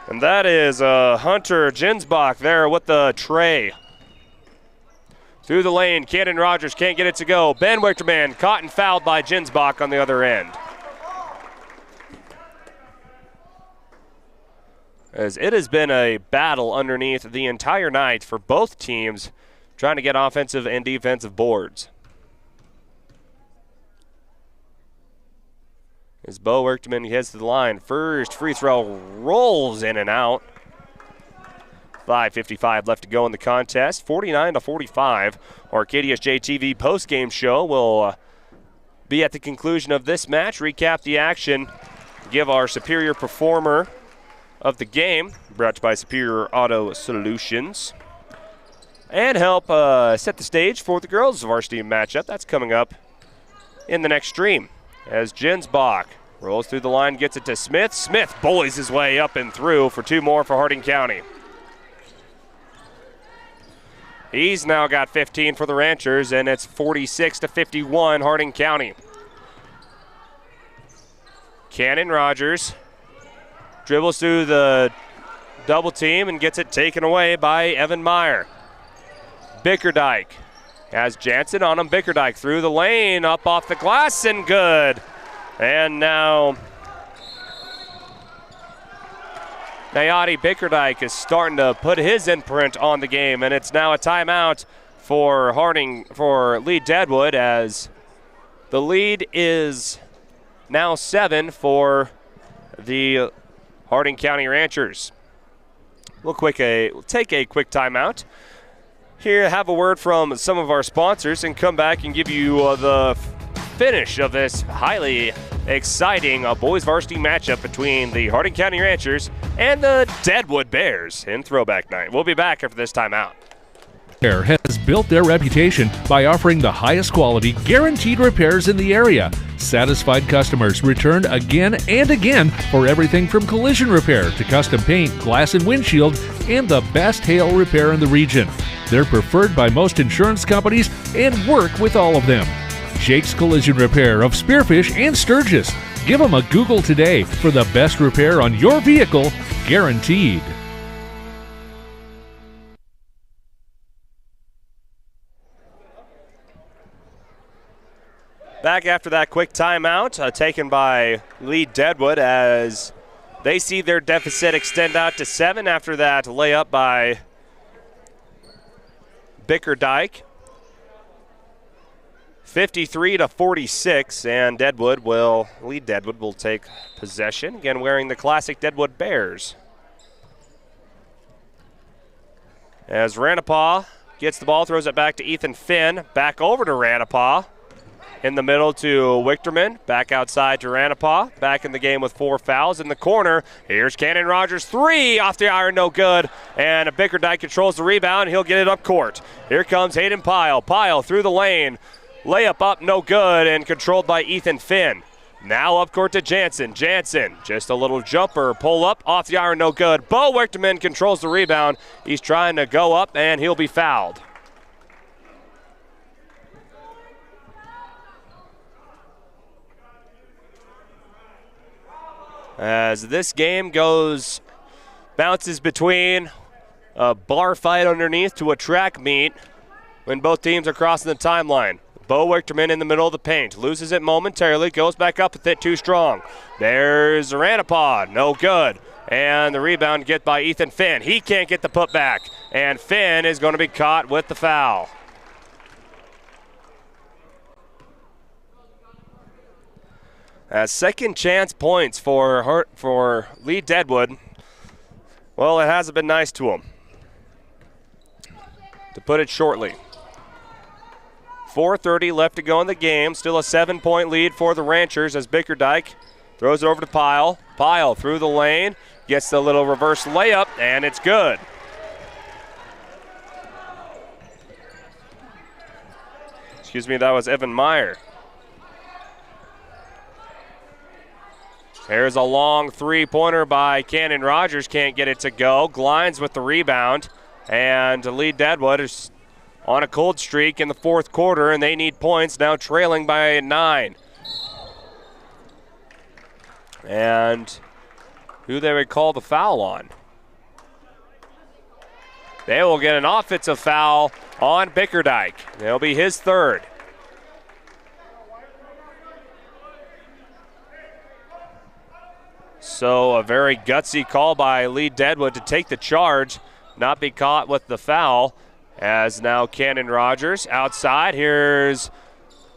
And that is Hunter Jinsbach there with the tray. Through the lane, Cannon Rogers can't get it to go. Ben Wichterman caught and fouled by Jinsbach on the other end. As it has been a battle underneath the entire night for both teams, trying to get offensive and defensive boards. As Bo Wichterman heads to the line, first free throw rolls in and out. 5:55 left to go in the contest, 49-45. Our KDSJ-TV postgame show will be at the conclusion of this match, recap the action, give our superior performer of the game, brought to you by Superior Auto Solutions, and help set the stage for the girls' varsity matchup. That's coming up in the next stream. As Jinsbach rolls through the line, gets it to Smith. Smith bullies his way up and through for 2 more for Harding County. He's now got 15 for the Ranchers, and it's 46-51 Harding County. Cannon Rogers dribbles through the double team and gets it taken away by Evan Meyer. Bickerdike has Jansen on him. Bickerdike through the lane, up off the glass, and good. And now Nayati Bickerdike is starting to put his imprint on the game, and it's now a timeout for Lead-Deadwood, as the lead is now 7 for the Harding County Ranchers. We'll take a quick timeout. Here, have a word from some of our sponsors and come back and give you the finish of this highly exciting boys varsity matchup between the Harding County Ranchers and the Deadwood Bears in Throwback Night. We'll be back after this timeout. Has built their reputation by offering the highest quality, guaranteed repairs in the area. Satisfied customers return again and again for everything from collision repair to custom paint, glass and windshield, and the best hail repair in the region. They're preferred by most insurance companies and work with all of them. Jake's Collision Repair of Spearfish and Sturgis. Give them a Google today for the best repair on your vehicle, guaranteed. Back after that quick timeout taken by Lead-Deadwood, as they see their deficit extend out to 7 after that layup by Bickerdike. 53-46, and Lead-Deadwood will take possession, again wearing the classic Deadwood Bears. As Ranapaw gets the ball, throws it back to Ethan Finn, back over to Ranapaw. In the middle to Wichterman, back outside to Ranapaw, back in the game with 4 fouls in the corner. Here's Cannon Rogers, 3 off the iron, no good, and Bickerdike controls the rebound. He'll get it up court. Here comes Hayden Pyle. Pyle through the lane, layup up, no good, and controlled by Ethan Finn. Now up court to Jansen. Jansen, just a little jumper, pull up, off the iron, no good. Bo Wichterman controls the rebound. He's trying to go up, and he'll be fouled. As this game bounces between a bar fight underneath to a track meet when both teams are crossing the timeline. Bo Wichterman in the middle of the paint, loses it momentarily, goes back up with it too strong. There's Ranapaw, no good. And the rebound get by Ethan Finn. He can't get the putback, and Finn is going to be caught with the foul. Second chance points for Lead-Deadwood. Well, it hasn't been nice to them, to put it shortly. 4:30 left to go in the game. Still a 7-point lead for the Ranchers as Bickerdike throws it over to Pyle. Pyle through the lane, gets the little reverse layup, and it's good. Excuse me, that was Evan Meyer. There's a long three-pointer by Cannon Rogers. Can't get it to go. Glines with the rebound. And Lead-Deadwood is on a cold streak in the fourth quarter, and they need points, now trailing by 9. And who they would call the foul on? They will get an offensive foul on Bickerdike. It'll be his third. So a very gutsy call by Lead-Deadwood to take the charge, not be caught with the foul, as now Cannon Rogers outside. Here's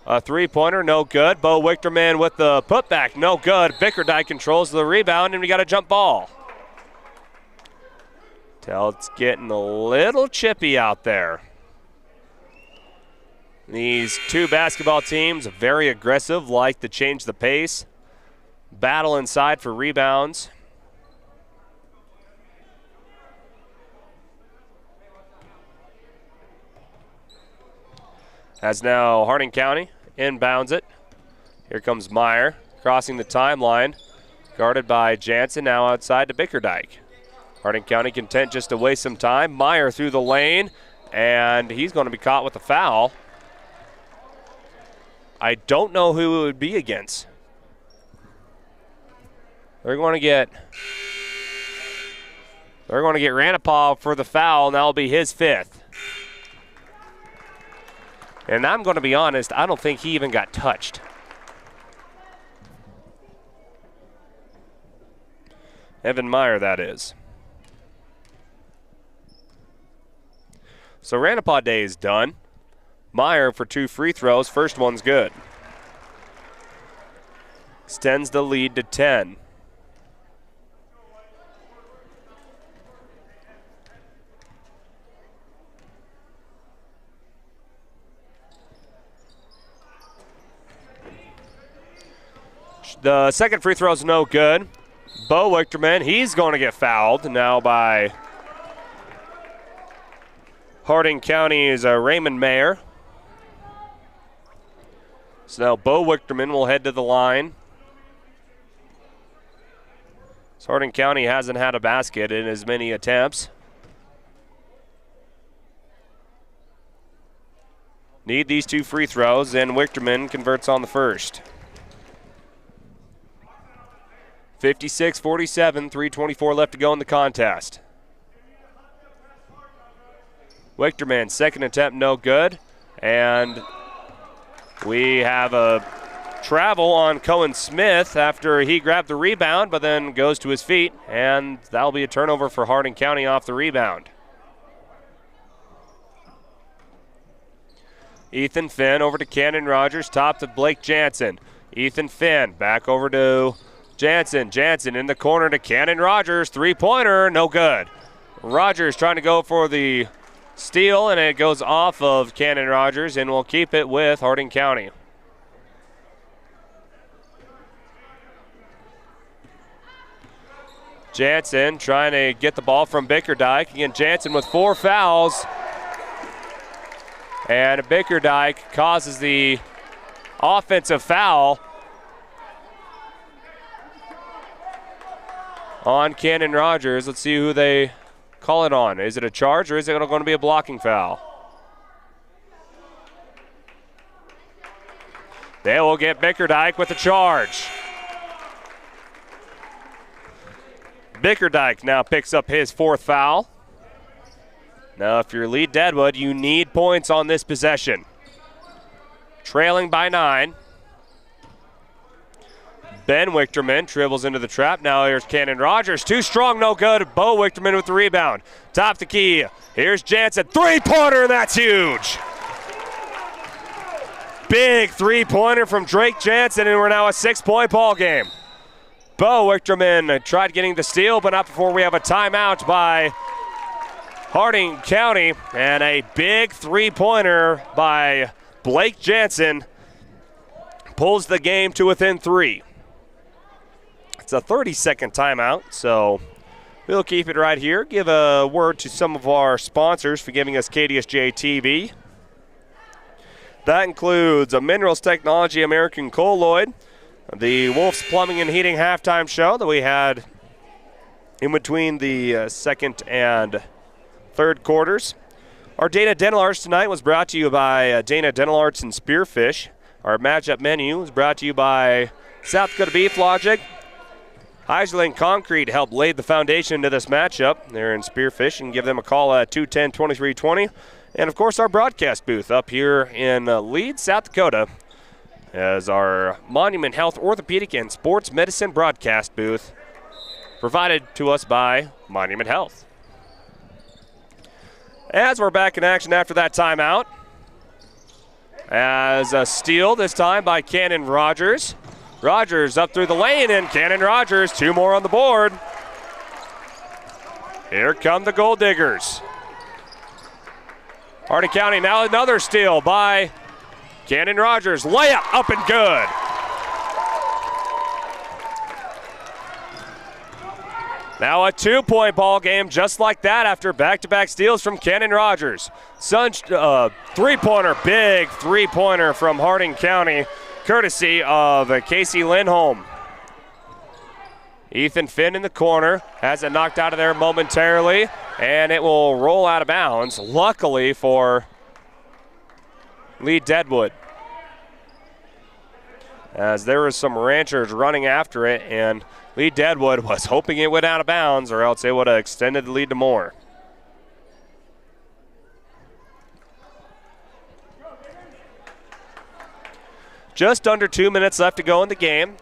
a three-pointer, no good. Bo Wichterman with the putback, no good. Bickerdike controls the rebound, and we got a jump ball. Tell it's getting a little chippy out there. These two basketball teams very aggressive, like to change the pace. Battle inside for rebounds. As now Harding County inbounds it. Here comes Meyer crossing the timeline. Guarded by Jansen, now outside to Bickerdike. Harding County content just to waste some time. Meyer through the lane, and he's going to be caught with a foul. I don't know who it would be against. They're going to get Ranapaw for the foul, and that'll be his 5th. And I'm going to be honest, I don't think he even got touched. Evan Meyer, that is. So Ranapaw Day is done. Meyer for 2 free throws. First one's good. Extends the lead to 10. The second free throw is no good. Bo Wichterman, he's going to get fouled now by Harding County's Raymond Mayer. So now Bo Wichterman will head to the line. So Harding County hasn't had a basket in as many attempts. Need these 2 free throws, and Wichterman converts on the first. 56-47, 3:24 left to go in the contest. Wichterman, second attempt, no good. And we have a travel on Cohen Smith after he grabbed the rebound, but then goes to his feet, and that'll be a turnover for Harding County off the rebound. Ethan Finn over to Cannon Rogers, top to Blake Jansen. Ethan Finn back over to Jansen. Jansen in the corner to Cannon Rogers. 3-pointer, no good. Rogers trying to go for the steal, and it goes off of Cannon Rogers, and will keep it with Harding County. Jansen trying to get the ball from Bickerdike. Again, Jansen with 4 fouls. And Bickerdike causes the offensive foul on Cannon Rogers. Let's see who they call it on. Is it a charge or is it going to be a blocking foul? They will get Bickerdike with a charge. Bickerdike now picks up his 4th foul. Now, if you're Lead-Deadwood, you need points on this possession. Trailing by 9. Ben Wichterman dribbles into the trap. Now here's Cannon Rogers. Too strong, no good. Bo Wichterman with the rebound. Top the key. Here's Jansen. 3-pointer, and that's huge. Big 3-pointer from Drake Jansen, and we're now a 6-point ball game. Bo Wichterman tried getting the steal, but not before we have a timeout by Harding County, and a big 3-pointer by Blake Jansen pulls the game to within 3. It's a 30-second timeout, so we'll keep it right here. Give a word to some of our sponsors for giving us KDSJ-TV. That includes a Minerals Technology, American Colloid, the Wolf's Plumbing and Heating halftime show that we had in between the second and third quarters. Our Dana Dental Arts tonight was brought to you by Dana Dental Arts and Spearfish. Our matchup menu was brought to you by South Dakota Beef Logic. Heiserling Concrete helped lay the foundation to this matchup. They're in Spearfish, and give them a call at 210-2320. And, of course, our broadcast booth up here in Leeds, South Dakota, as our Monument Health Orthopedic and Sports Medicine broadcast booth provided to us by Monument Health. As we're back in action after that timeout, as a steal this time by Cannon Rogers. Rogers up through the lane, and Cannon Rogers, 2 more on the board. Here come the Golddiggers. Harding County now another steal by Cannon Rogers. Layup up and good. Now a 2-point ball game just like that after back-to-back steals from Cannon Rogers. Three-pointer, big three-pointer from Harding County, courtesy of Casey Lindholm. Ethan Finn in the corner, has it knocked out of there momentarily, and it will roll out of bounds, luckily for Lead-Deadwood, as there was some ranchers running after it, and Lead-Deadwood was hoping it went out of bounds, or else it would have extended the lead to more. Just under 2 minutes left to go in the game.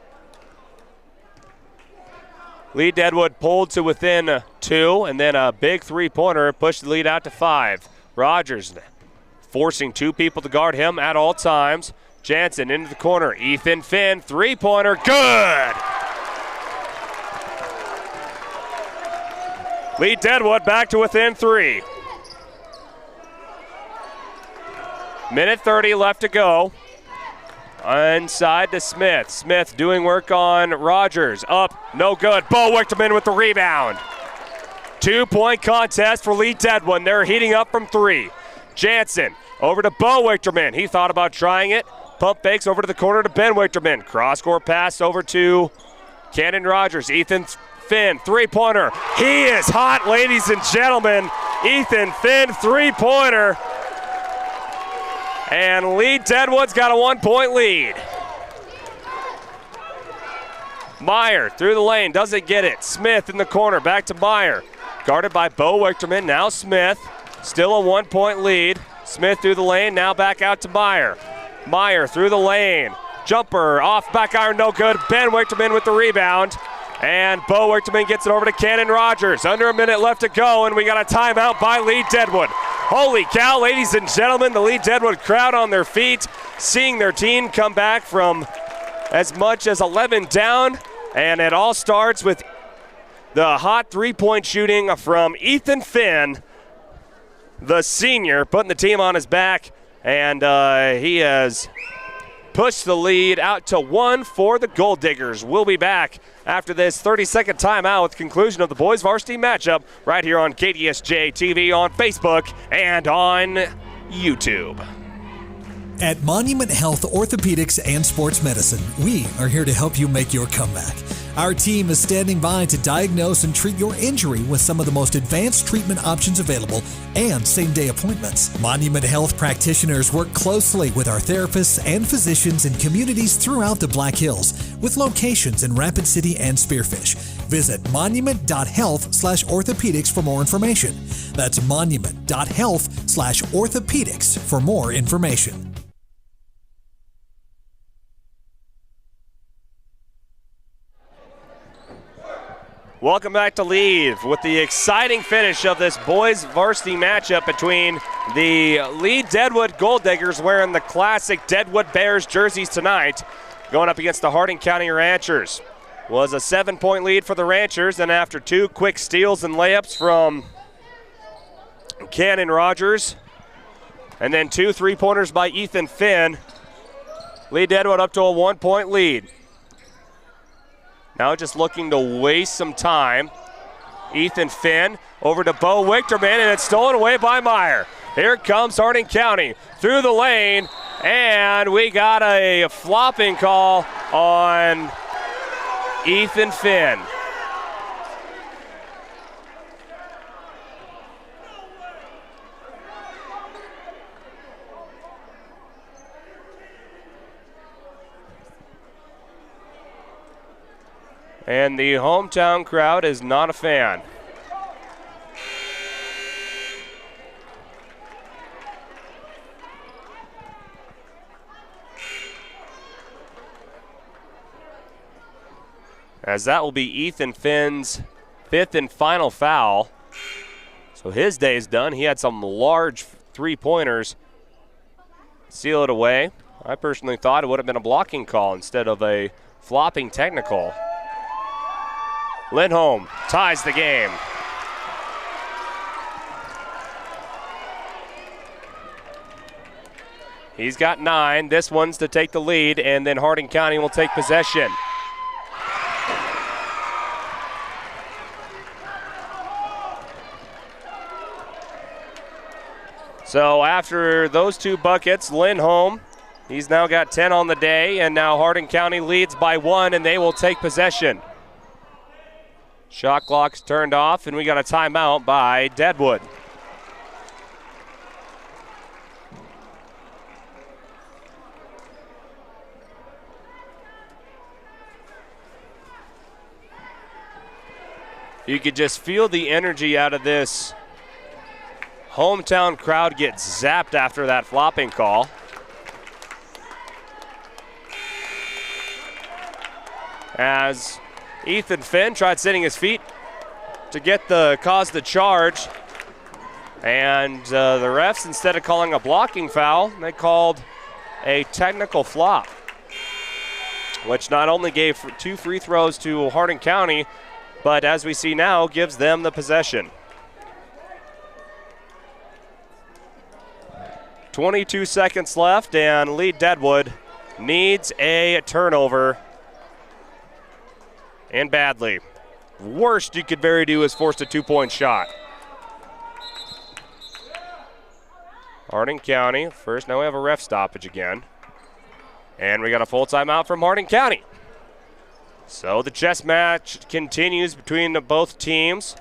Lead-Deadwood pulled to within 2, and then a big three-pointer pushed the lead out to 5. Rogers forcing two people to guard him at all times. Jansen into the corner. Ethan Finn, three-pointer, good! Lead-Deadwood back to within 3. Minute 30 left to go. Inside to Smith. Smith doing work on Rogers. Up, no good. Bo Wichterman with the rebound. 2-point contest for Lead-Deadwood. They're heating up from 3. Jansen over to Bo Wichterman. He thought about trying it. Pump fakes over to the corner to Ben Wichterman. Cross-court pass over to Cannon Rogers. Ethan Finn, three-pointer. He is hot, ladies and gentlemen. Ethan Finn, three-pointer. And Lead-Deadwood's got a 1-point lead. Meyer through the lane, doesn't get it. Smith in the corner, back to Meyer. Guarded by Bo Wichterman, now Smith. Still a 1-point lead. Smith through the lane, now back out to Meyer. Meyer through the lane. Jumper off back iron, no good. Ben Wichterman with the rebound. And Bo Wichterman gets it over to Cannon Rogers. Under a minute left to go, and we got a timeout by Lead-Deadwood. Holy cow, ladies and gentlemen, the Lead-Deadwood crowd on their feet, seeing their team come back from as much as 11 down. And it all starts with the hot three-point shooting from Ethan Finn, the senior, putting the team on his back. And he has pushed the lead out to 1 for the Golddiggers. We'll be back after this 30-second timeout with the conclusion of the boys varsity matchup right here on KDSJ-TV, on Facebook, and on YouTube. At Monument Health Orthopedics and Sports Medicine, we are here to help you make your comeback. Our team is standing by to diagnose and treat your injury with some of the most advanced treatment options available and same-day appointments. Monument Health practitioners work closely with our therapists and physicians in communities throughout the Black Hills, with locations in Rapid City and Spearfish. Visit monument.health/orthopedics for more information. That's monument.health/orthopedics for more information. Welcome back to Lead with the exciting finish of this boys varsity matchup between the Lead-Deadwood Golddiggers, wearing the classic Deadwood Bears jerseys tonight, going up against the Hardin County Ranchers. Was a 7-point lead for the Ranchers, and after 2 quick steals and layups from Cannon Rogers, and then 2 3-pointers by Ethan Finn, Lead-Deadwood up to a 1-point lead. Now just looking to waste some time. Ethan Finn over to Bo Wichterman, and it's stolen away by Meyer. Here comes Hardin County through the lane, and we got a flopping call on Ethan Finn. And the hometown crowd is not a fan. As that will be Ethan Finn's 5th and final foul. So his day is done. He had some large 3-pointers. Seal it away. I personally thought it would have been a blocking call instead of a flopping technical. Lindholm ties the game. He's got 9. This one's to take the lead, and then Hardin County will take possession. So after those 2 buckets, Lindholm, he's now got 10 on the day, and now Hardin County leads by 1, and they will take possession. Shot clock's turned off, and we got a timeout by Deadwood. You could just feel the energy out of this hometown crowd get zapped after that flopping call. As Ethan Finn tried setting his feet to cause the charge. And the refs, instead of calling a blocking foul, they called a technical flop, which not only gave 2 free throws to Hardin County, but as we see now, gives them the possession. 22 seconds left, and Lead-Deadwood needs a turnover, and badly. Worst you could very do is force a 2-point shot. Hardin County first. Now we have a ref stoppage again. And we got a full timeout from Hardin County. So the chess match continues between both teams,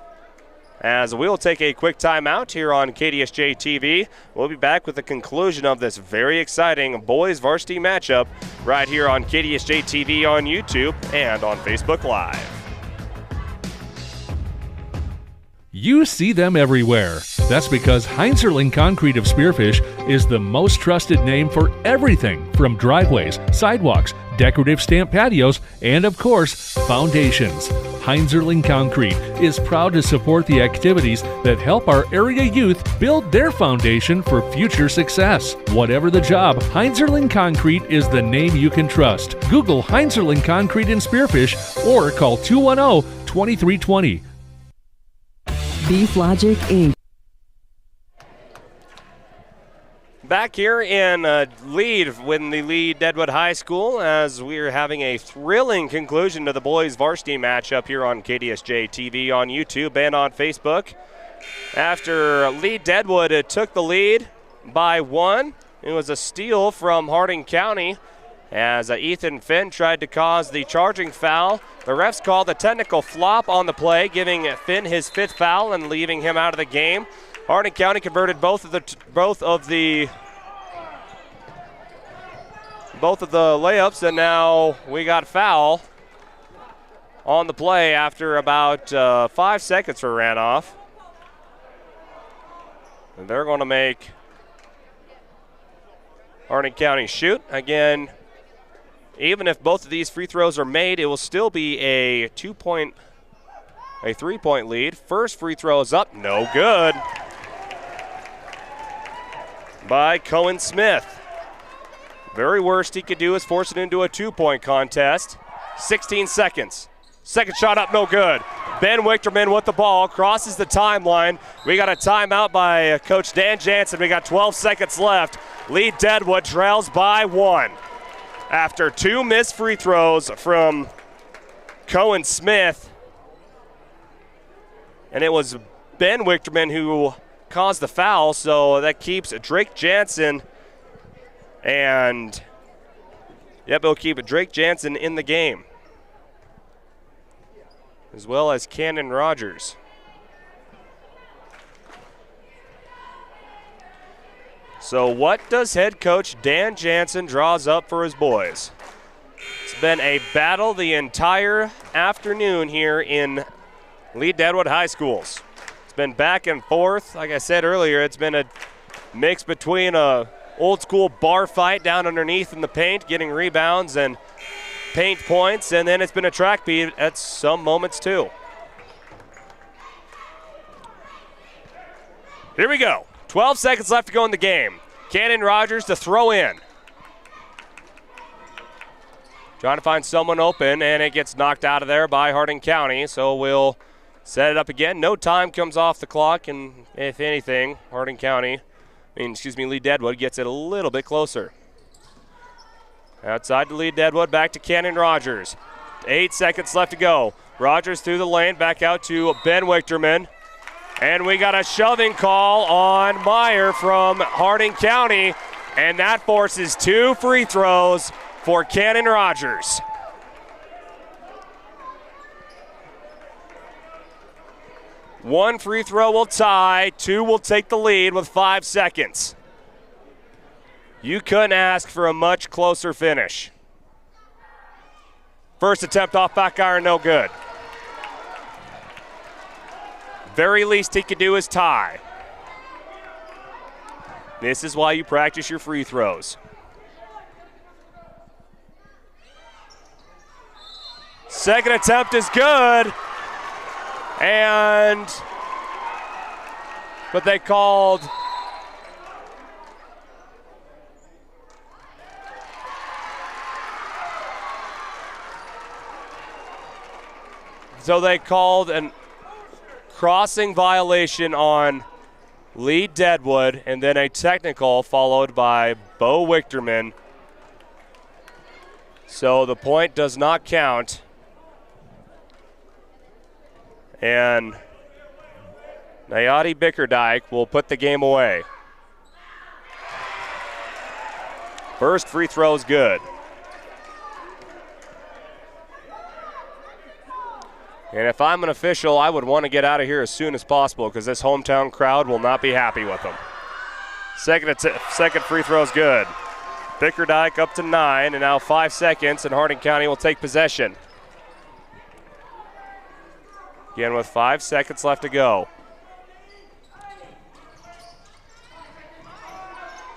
as we'll take a quick timeout here on KDSJ-TV. We'll be back with the conclusion of this very exciting boys varsity matchup right here on KDSJ-TV on YouTube and on Facebook Live. You see them everywhere. That's because Heinzerling Concrete of Spearfish is the most trusted name for everything from driveways, sidewalks, decorative stamp patios, and of course, foundations. Heinzerling Concrete is proud to support the activities that help our area youth build their foundation for future success. Whatever the job, Heinzerling Concrete is the name you can trust. Google Heinzerling Concrete in Spearfish or call 210-2320. Beef Logic, Inc. Back here in lead with the Lead-Deadwood High School, as we're having a thrilling conclusion to the boys varsity matchup here on KDSJ-TV on YouTube and on Facebook. After Lead-Deadwood took the lead by 1, it was a steal from Hardin County as Ethan Finn tried to cause the charging foul. The refs called a technical flop on the play, giving Finn his 5th foul and leaving him out of the game. Hardin County converted both of the layups, and now we got foul on the play after about 5 seconds were ran off. And they're going to make Hardin County shoot. Again, even if both of these free throws are made, it will still be a 3-point lead. First free throw is up, no good. By Cohen Smith. Very worst he could do is force it into a 2-point contest. 16 seconds. Second shot up, no good. Ben Wichterman with the ball, crosses the timeline. We got a timeout by Coach Dan Jansen. We got 12 seconds left. Lead-Deadwood trails by 1. After 2 missed free throws from Cohen Smith. And it was Ben Wichterman who caused the foul, so that keeps Drake Jansen. And, yep, it'll keep Drake Jansen in the game, as well as Cannon Rogers. So what does head coach Dan Jansen draws up for his boys? It's been a battle the entire afternoon here in Lead-Deadwood High Schools. It's been back and forth. Like I said earlier, it's been a mix between a old school bar fight down underneath in the paint, getting rebounds and paint points, and then it's been a track beat at some moments too. Here we go. 12 seconds left to go in the game. Cannon Rogers to throw in. Trying to find someone open, and it gets knocked out of there by Hardin County, so we'll set it up again. No time comes off the clock, and if anything, Lead-Deadwood gets it a little bit closer. Outside to Lead-Deadwood, back to Cannon Rogers. 8 seconds left to go. Rogers through the lane, back out to Ben Wichterman. And we got a shoving call on Meyer from Hardin County, and that forces 2 free throws for Cannon Rogers. One free throw will tie, 2 will take the lead with 5 seconds. You couldn't ask for a much closer finish. First attempt off back iron, no good. Very least he could do is tie. This is why you practice your free throws. Second attempt is good. And but they called an crossing violation on Lead-Deadwood, and then a technical followed by Bo Wichterman. So the point does not count. And Nayati Bickerdijk will put the game away. First free throw is good. And if I'm an official, I would want to get out of here as soon as possible because this hometown crowd will not be happy with them. Second free throw is good. Bickerdijk up to 9, and now 5 seconds, and Harding County will take possession. Again with 5 seconds left to go.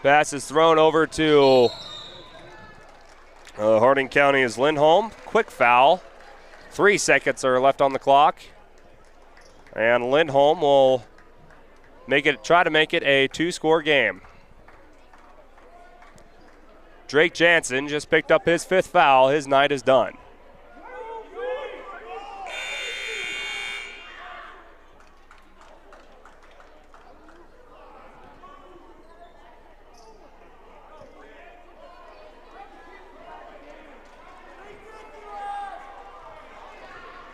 Pass is thrown over to Harding County's Lindholm. Quick foul. 3 seconds are left on the clock. And Lindholm will try to make it a 2-score game. Drake Jansen just picked up his 5th foul. His night is done.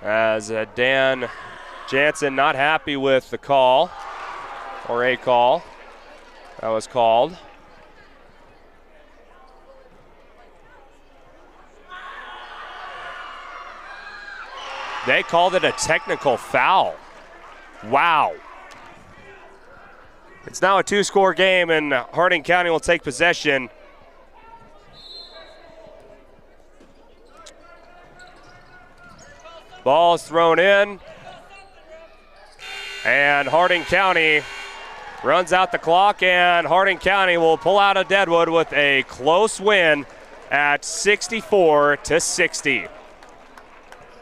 As Dan Jansen not happy with the call, or a call that was called. They called it a technical foul. Wow. It's now a 2-score game, and Harding County will take possession. Ball is thrown in, and Harding County runs out the clock, and Harding County will pull out of Deadwood with a close win at 64-60.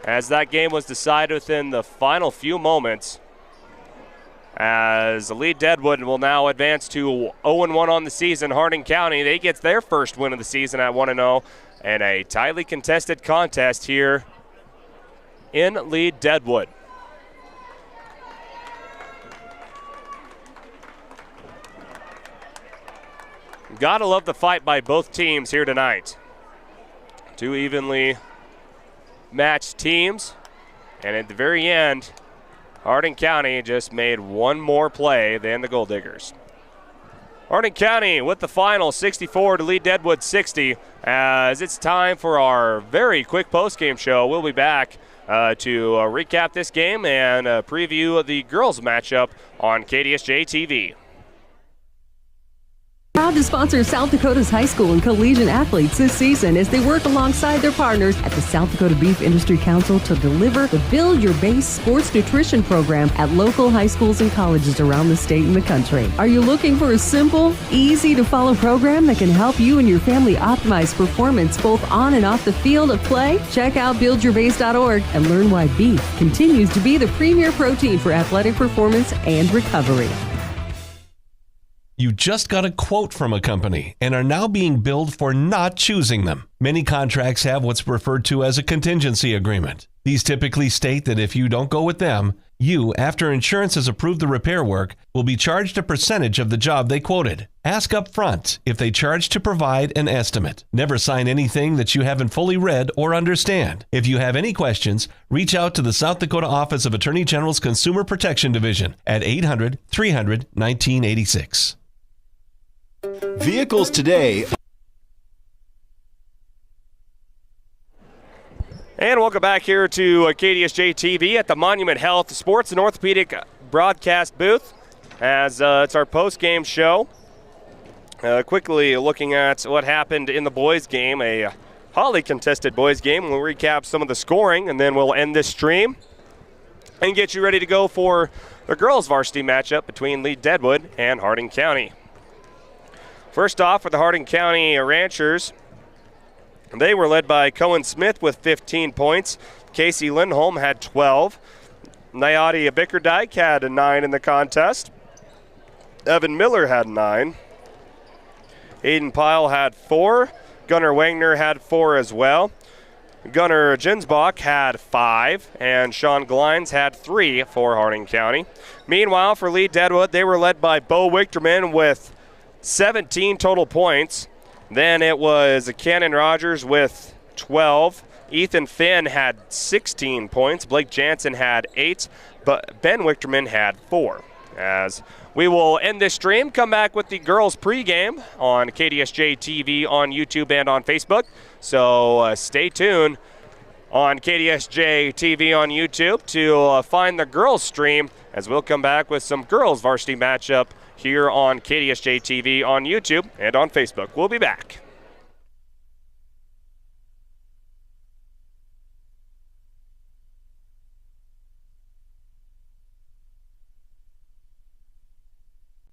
As that game was decided within the final few moments, as Lead-Deadwood will now advance to 0-1 on the season. Harding County, they get their first win of the season at 1-0, and a tightly contested contest here in Lead-Deadwood. Gotta love the fight by both teams here tonight. Two evenly matched teams, and at the very end, Harding County just made one more play than the Golddiggers. Harding County with the final 64 to Lead-Deadwood 60, as it's time for our very quick postgame show. We'll be back to recap this game and preview the girls matchup on KDSJ-TV. Proud to sponsor South Dakota's high school and collegiate athletes this season as they work alongside their partners at the South Dakota Beef Industry Council to deliver the Build Your Base Sports Nutrition Program at local high schools and colleges around the state and the country. Are you looking for a simple, easy-to-follow program that can help you and your family optimize performance both on and off the field of play? Check out buildyourbase.org and learn why beef continues to be the premier protein for athletic performance and recovery. You just got a quote from a company and are now being billed for not choosing them. Many contracts have what's referred to as a contingency agreement. These typically state that if you don't go with them, you, after insurance has approved the repair work, will be charged a percentage of the job they quoted. Ask up front if they charge to provide an estimate. Never sign anything that you haven't fully read or understand. If you have any questions, reach out to the South Dakota Office of Attorney General's Consumer Protection Division at 800-300-1986. Vehicles today. And welcome back here to KDSJ-TV at the Monument Health Sports and Orthopedic broadcast booth, as it's our post-game show. Quickly looking at what happened in the boys' game, a highly contested boys' game. We'll recap some of the scoring, and then we'll end this stream and get you ready to go for the girls' varsity matchup between Lead-Deadwood and Harding County. First off, for the Harding County Ranchers, they were led by Cohen Smith with 15 points. Casey Lindholm had 12. Nayati Bickerdijk had a 9 in the contest. Evan Miller had 9. Aiden Pyle had 4. Gunnar Wagner had 4 as well. Gunnar Jinsbach had 5, and Sean Glines had 3 for Harding County. Meanwhile, for Lead-Deadwood, they were led by Bo Wichterman with 17 total points. Then it was Cannon Rogers with 12. Ethan Finn had 16 points. Blake Jansen had 8, but Ben Wichterman had 4. As we will end this stream, come back with the girls pregame on KDSJ-TV on YouTube and on Facebook. So stay tuned on KDSJ-TV on YouTube to find the girls stream, as we'll come back with some girls varsity matchup here on KDSJ-TV on YouTube and on Facebook. We'll be back.